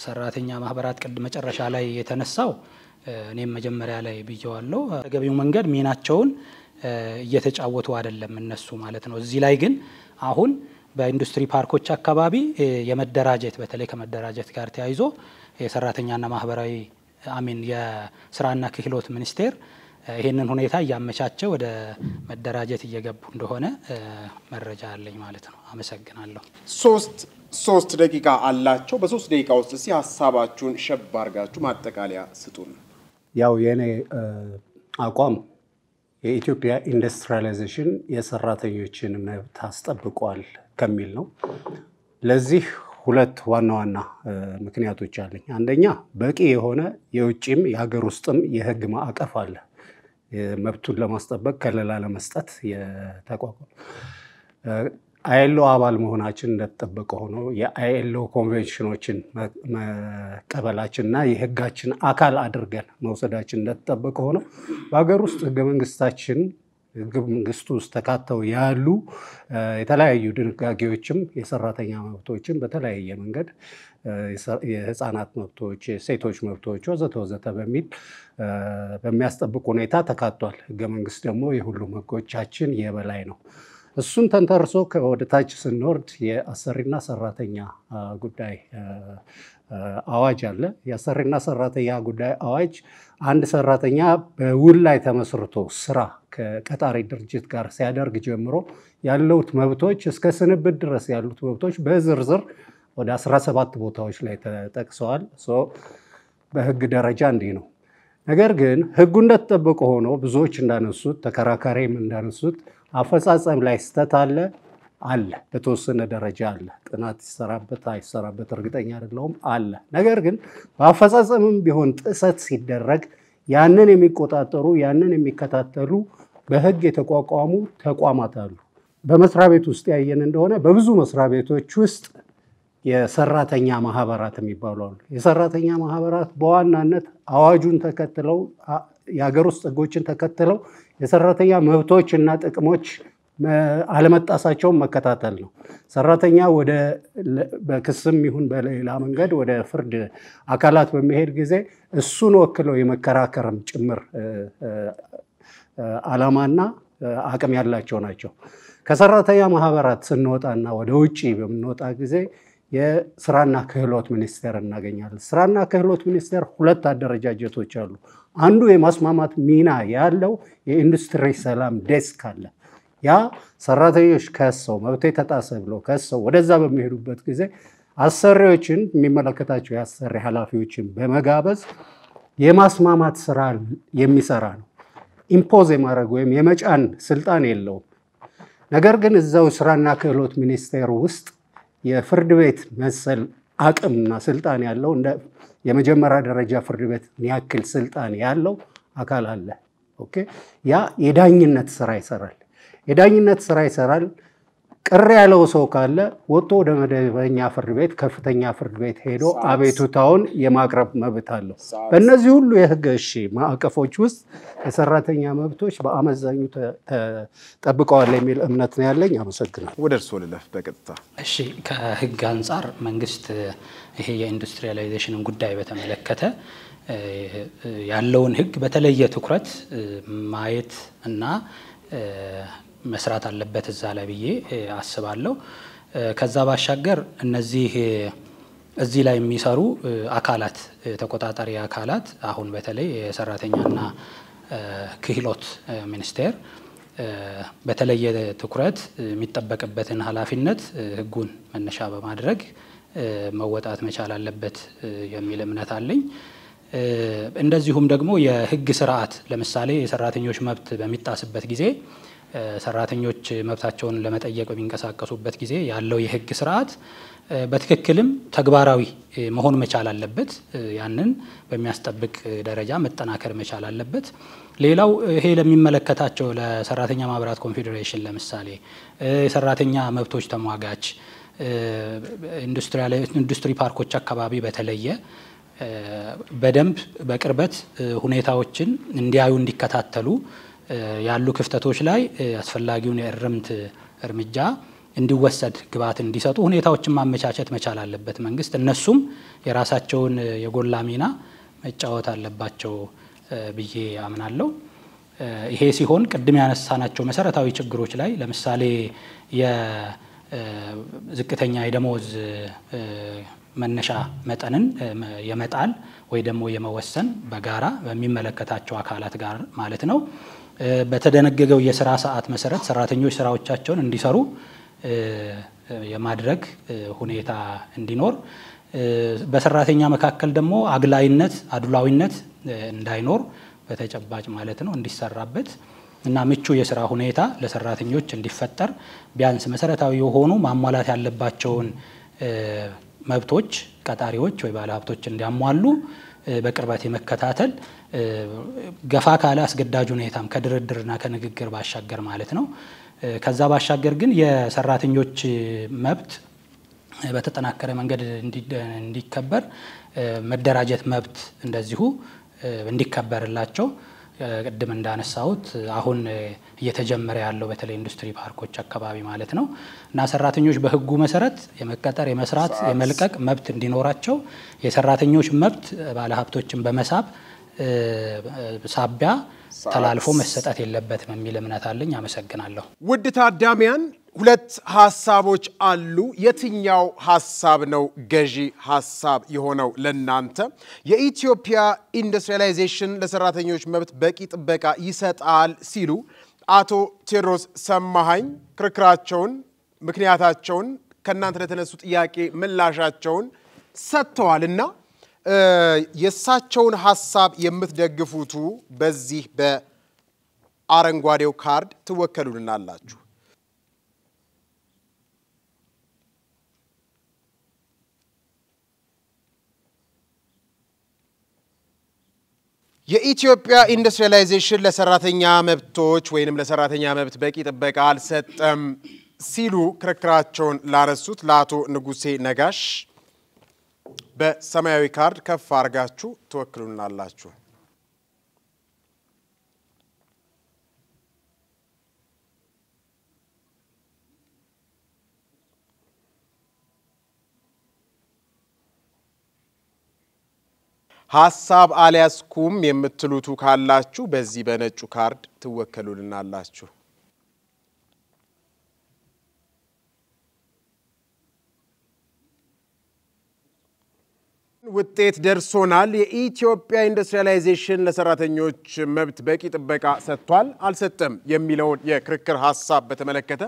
ሰራተኛ ማህበራት ቅድም መጨረሻ ላይ የተነሳው እኔም መጀመሪያ ላይ ብየዋለሁ ተገቢው መንገድ ሚናቸውን እየተጫወቱ አይደለም እነሱ ማለት ነው። እዚህ ላይ ግን አሁን በኢንዱስትሪ ፓርኮች አካባቢ የመደራጀት በተለይ ከመደራጀት ጋር ተያይዞ የሰራተኛና ማህበራዊ የስራና ክህሎት ሚኒስቴር ይሄንን ሁኔታ እያመቻቸ ወደ መደራጀት እየገቡ እንደሆነ መረጃ አለኝ ማለት ነው። አመሰግናለሁ። ሶስት ደቂቃ አላቸው። በ3 ደቂቃ ውስጥ ሀሳባችሁን ሸብ አድርጋችሁ ማጠቃለያ ስጡን። ያው የኔ አቋም የኢትዮጵያ ኢንዱስትሪያላይዜሽን የሰራተኞችን መብት አስጠብቋል ከሚል ነው። ለዚህ 2 ዋና ዋና ምክንያቶች አለኝ። አንደኛ በቂ የሆነ የውጭም የሀገር ውስጥም የህግ ማዕቀፍ አለ። መብቱን ለማስጠበቅ ከለላ ለመስጠት የተቋቋመ አይኤልኦ አባል መሆናችን እንደተጠበቀ ሆኖ የአይኤልኦ ኮንቬንሽኖችን መቀበላችንና የህጋችን አካል አድርገን መውሰዳችን እንደተጠበቀ ሆኖ በሀገር ውስጥ ህገ መንግስቱ ውስጥ ተካተው ያሉ የተለያዩ ድንጋጌዎችም የሰራተኛ መብቶችን በተለያየ መንገድ የህፃናት መብቶች፣ የሴቶች መብቶች ወዘተ በሚል በሚያስጠብቅ ሁኔታ ተካቷል። ህገ መንግስት ደግሞ የሁሉም ህጎቻችን የበላይ ነው። እሱን ተንተርሶ ወደ ታች ስንወርድ የአሰሪና ሰራተኛ ጉዳይ አዋጅ አለ። የአሰሪና ሰራተኛ ጉዳይ አዋጅ አንድ ሰራተኛ በውል ላይ ተመስርቶ ስራ ከቀጣሪ ድርጅት ጋር ሲያደርግ ጀምሮ ያሉት መብቶች እስከ ስንብት ድረስ ያሉት መብቶች በዝርዝር ወደ 17 ቦታዎች ላይ ተጠቅሰዋል። በህግ ደረጃ እንዲህ ነው። ነገር ግን ህጉ እንደተጠበቀ ሆኖ ብዙዎች እንዳነሱት ተከራካሪም እንዳነሱት አፈጻጸም ላይ ስተት አለ በተወሰነ ደረጃ አለ። ጥናት ይሰራበት አይሰራበት እርግጠኛ አይደለሁም አለ። ነገር ግን በአፈጻጸምም ቢሆን ጥሰት ሲደረግ ያንን የሚቆጣጠሩ ያንን የሚከታተሉ በህግ የተቋቋሙ ተቋማት አሉ። በመስሪያ ቤት ውስጥ ያየን እንደሆነ በብዙ መስሪያ ቤቶች ውስጥ የሰራተኛ ማህበራት የሚባሉ አሉ። የሰራተኛ ማህበራት በዋናነት አዋጁን ተከትለው የሀገር ውስጥ ህጎችን ተከትለው የሰራተኛ መብቶች እና ጥቅሞች አለመጣሳቸውን መከታተል ነው። ሰራተኛ ወደ በክስም ይሁን በሌላ መንገድ ወደ ፍርድ አካላት በሚሄድ ጊዜ እሱን ወክለው የመከራከርም ጭምር ዓላማና አቅም ያላቸው ናቸው። ከሰራተኛ ማህበራት ስንወጣና ወደ ውጪ በምንወጣ ጊዜ የስራና ክህሎት ሚኒስቴር እናገኛለን። ስራና ክህሎት ሚኒስቴር 2 አደረጃጀቶች አሉ። አንዱ የማስማማት ሚና ያለው የኢንዱስትሪ ሰላም ዴስክ አለ። ያ ሰራተኞች ከሰው መብት ተጣሰ ብለው ከሰው ወደዛ በሚሄዱበት ጊዜ አሰሪዎችን የሚመለከታቸው የአሰሪ ኃላፊዎችን በመጋበዝ የማስማማት ስራ የሚሰራ ነው። ኢምፖዝ የማድረግ ወይም የመጫን ስልጣን የለውም። ነገር ግን እዛው ስራና ክህሎት ሚኒስቴር ውስጥ የፍርድ ቤት መሰል አቅምና ስልጣን ያለው እንደ የመጀመሪያ ደረጃ ፍርድ ቤት ያክል ስልጣን ያለው አካል አለ። ኦኬ ያ የዳኝነት ስራ ይሰራል። የዳኝነት ስራ ይሰራል። ቅር ያለው ሰው ካለ ወጥቶ ወደ መደበኛ ፍርድ ቤት ከፍተኛ ፍርድ ቤት ሄዶ አቤቱታውን የማቅረብ መብት አለው። በእነዚህ ሁሉ የህግ ማዕቀፎች ውስጥ የሰራተኛ መብቶች በአመዛኙ ተጠብቀዋል የሚል እምነት ነው ያለኝ። አመሰግናለሁ። ወደ እርስዎ ልለፍ በቀጥታ። እሺ ከህግ አንጻር መንግስት ይሄ የኢንዱስትሪያላይዜሽንን ጉዳይ በተመለከተ ያለውን ህግ በተለየ ትኩረት ማየት እና መስራት አለበት እዛ ላይ ብዬ አስባለሁ። ከዛ ባሻገር እነዚህ እዚህ ላይ የሚሰሩ አካላት ተቆጣጣሪ አካላት አሁን በተለይ የሰራተኛና ክህሎት ሚኒስቴር በተለየ ትኩረት የሚጠበቅበትን ኃላፊነት ህጉን መነሻ በማድረግ መወጣት መቻል አለበት የሚል እምነት አለኝ። እንደዚሁም ደግሞ የህግ ስርዓት ለምሳሌ የሰራተኞች መብት በሚጣስበት ጊዜ ሰራተኞች መብታቸውን ለመጠየቅ በሚንቀሳቀሱበት ጊዜ ያለው የህግ ስርዓት በትክክልም ተግባራዊ መሆን መቻል አለበት። ያንን በሚያስጠብቅ ደረጃ መጠናከር መቻል አለበት። ሌላው ይሄ ለሚመለከታቸው ለሰራተኛ ማህበራት ኮንፌዴሬሽን ለምሳሌ የሰራተኛ መብቶች ተሟጋች ኢንዱስትሪ ፓርኮች አካባቢ በተለየ በደንብ በቅርበት ሁኔታዎችን እንዲያዩ እንዲከታተሉ ያሉ ክፍተቶች ላይ አስፈላጊውን የእርምት እርምጃ እንዲወሰድ ግብዓት እንዲሰጡ ሁኔታዎችን ማመቻቸት መቻል አለበት መንግስት። እነሱም የራሳቸውን የጎላ ሚና መጫወት አለባቸው ብዬ አምናለሁ። ይሄ ሲሆን ቅድም ያነሳናቸው መሰረታዊ ችግሮች ላይ ለምሳሌ የዝቅተኛ የደሞዝ መነሻ መጠንን የመጣል ወይ ደግሞ የመወሰን በጋራ በሚመለከታቸው አካላት ጋር ማለት ነው በተደነገገው የሥራ ሰዓት መሰረት ሰራተኞች ስራዎቻቸውን እንዲሰሩ የማድረግ ሁኔታ እንዲኖር በሰራተኛ መካከል ደግሞ አድሏዊነት እንዳይኖር በተጨባጭ ማለት ነው እንዲሰራበት እና ምቹ የሥራ ሁኔታ ለሰራተኞች እንዲፈጠር ቢያንስ መሰረታዊ የሆኑ ማሟላት ያለባቸውን መብቶች ቀጣሪዎች ወይ ባለሀብቶች እንዲያሟሉ በቅርበት የመከታተል ገፋ ካለ አስገዳጅ ሁኔታም ከድርድርና ከንግግር ባሻገር ማለት ነው። ከዛ ባሻገር ግን የሰራተኞች መብት በተጠናከረ መንገድ እንዲከበር መደራጀት መብት እንደዚሁ እንዲከበርላቸው ቅድም እንዳነሳሁት አሁን እየተጀመረ ያለው በተለይ ኢንዱስትሪ ፓርኮች አካባቢ ማለት ነው እና ሰራተኞች በህጉ መሰረት የመቀጠር የመስራት የመልቀቅ መብት እንዲኖራቸው የሰራተኞች መብት ባለሀብቶችን በመሳብ ሳቢያ ተላልፎ መሰጠት የለበትም የሚል እምነት አለኝ። አመሰግናለሁ። ውድ ታዳሚያን ሁለት ሐሳቦች አሉ። የትኛው ሐሳብ ነው ገዢ ሐሳብ የሆነው ለናንተ? የኢትዮጵያ ኢንዱስትሪያላይዜሽን ለሰራተኞች መብት በቂ ጥበቃ ይሰጣል ሲሉ አቶ ቴዎድሮስ ሰማሃኝ ክርክራቸውን ምክንያታቸውን ከናንተ ለተነሱ ጥያቄ ምላሻቸውን ሰጥተዋልና የሳቸውን ሐሳብ የምትደግፉቱ በዚህ በአረንጓዴው ካርድ ትወከሉልናላችሁ። የኢትዮጵያ ኢንዱስትሪያላይዜሽን ለሰራተኛ መብቶች ወይንም ለሰራተኛ መብት በቂ ጥበቃ አልሰጠም ሲሉ ክርክራቸውን ላነሱት ለአቶ ንጉሴ ነጋሽ በሰማያዊ ካርድ ከፍ አርጋችሁ ትወክሉናላችሁ። ሐሳብ አልያዝኩም የምትሉቱ ካላችሁ በዚህ በነጩ ካርድ ትወከሉልናላችሁ። ውጤት ደርሶናል። የኢትዮጵያ ኢንዱስትሪያላይዜሽን ለሰራተኞች መብት በቂ ጥበቃ ሰጥቷል አልሰጠም የሚለውን የክርክር ሐሳብ በተመለከተ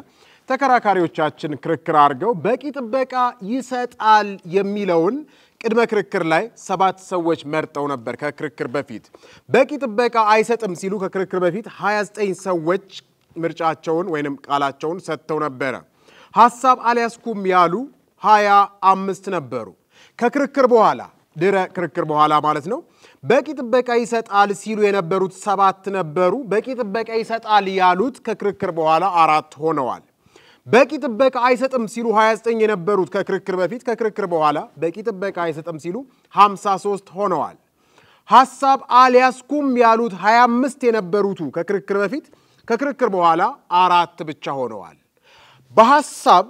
ተከራካሪዎቻችን ክርክር አድርገው በቂ ጥበቃ ይሰጣል የሚለውን ቅድመ ክርክር ላይ 7 ሰዎች መርጠው ነበር። ከክርክር በፊት በቂ ጥበቃ አይሰጥም ሲሉ ከክርክር በፊት 29 ሰዎች ምርጫቸውን ወይንም ቃላቸውን ሰጥተው ነበር። ሐሳብ አልያዝኩም ያሉ 25 ነበሩ። ከክርክር በኋላ ድረ ክርክር በኋላ ማለት ነው በቂ ጥበቃ ይሰጣል ሲሉ የነበሩት 7 ነበሩ። በቂ ጥበቃ ይሰጣል ያሉት ከክርክር በኋላ 4 ሆነዋል። በቂ ጥበቃ አይሰጥም ሲሉ 29 የነበሩት ከክርክር በፊት ከክርክር በኋላ በቂ ጥበቃ አይሰጥም ሲሉ 53 ሆነዋል። ሐሳብ አልያዝኩም ያሉት 25 የነበሩት ከክርክር በፊት ከክርክር በኋላ 4 ብቻ ሆነዋል። በሐሳብ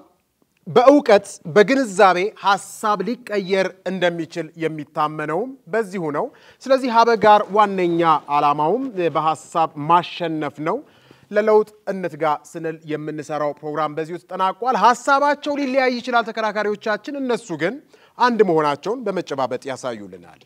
በእውቀት በግንዛቤ ሐሳብ ሊቀየር እንደሚችል የሚታመነውም በዚሁ ነው። ስለዚህ ሀበጋር ዋነኛ ዓላማውም በሐሳብ ማሸነፍ ነው። ለለውጥ እንትጋ ስንል የምንሰራው ፕሮግራም በዚሁ ተጠናቋል። ሐሳባቸው ሊለያይ ይችላል ተከራካሪዎቻችን፣ እነሱ ግን አንድ መሆናቸውን በመጨባበጥ ያሳዩልናል።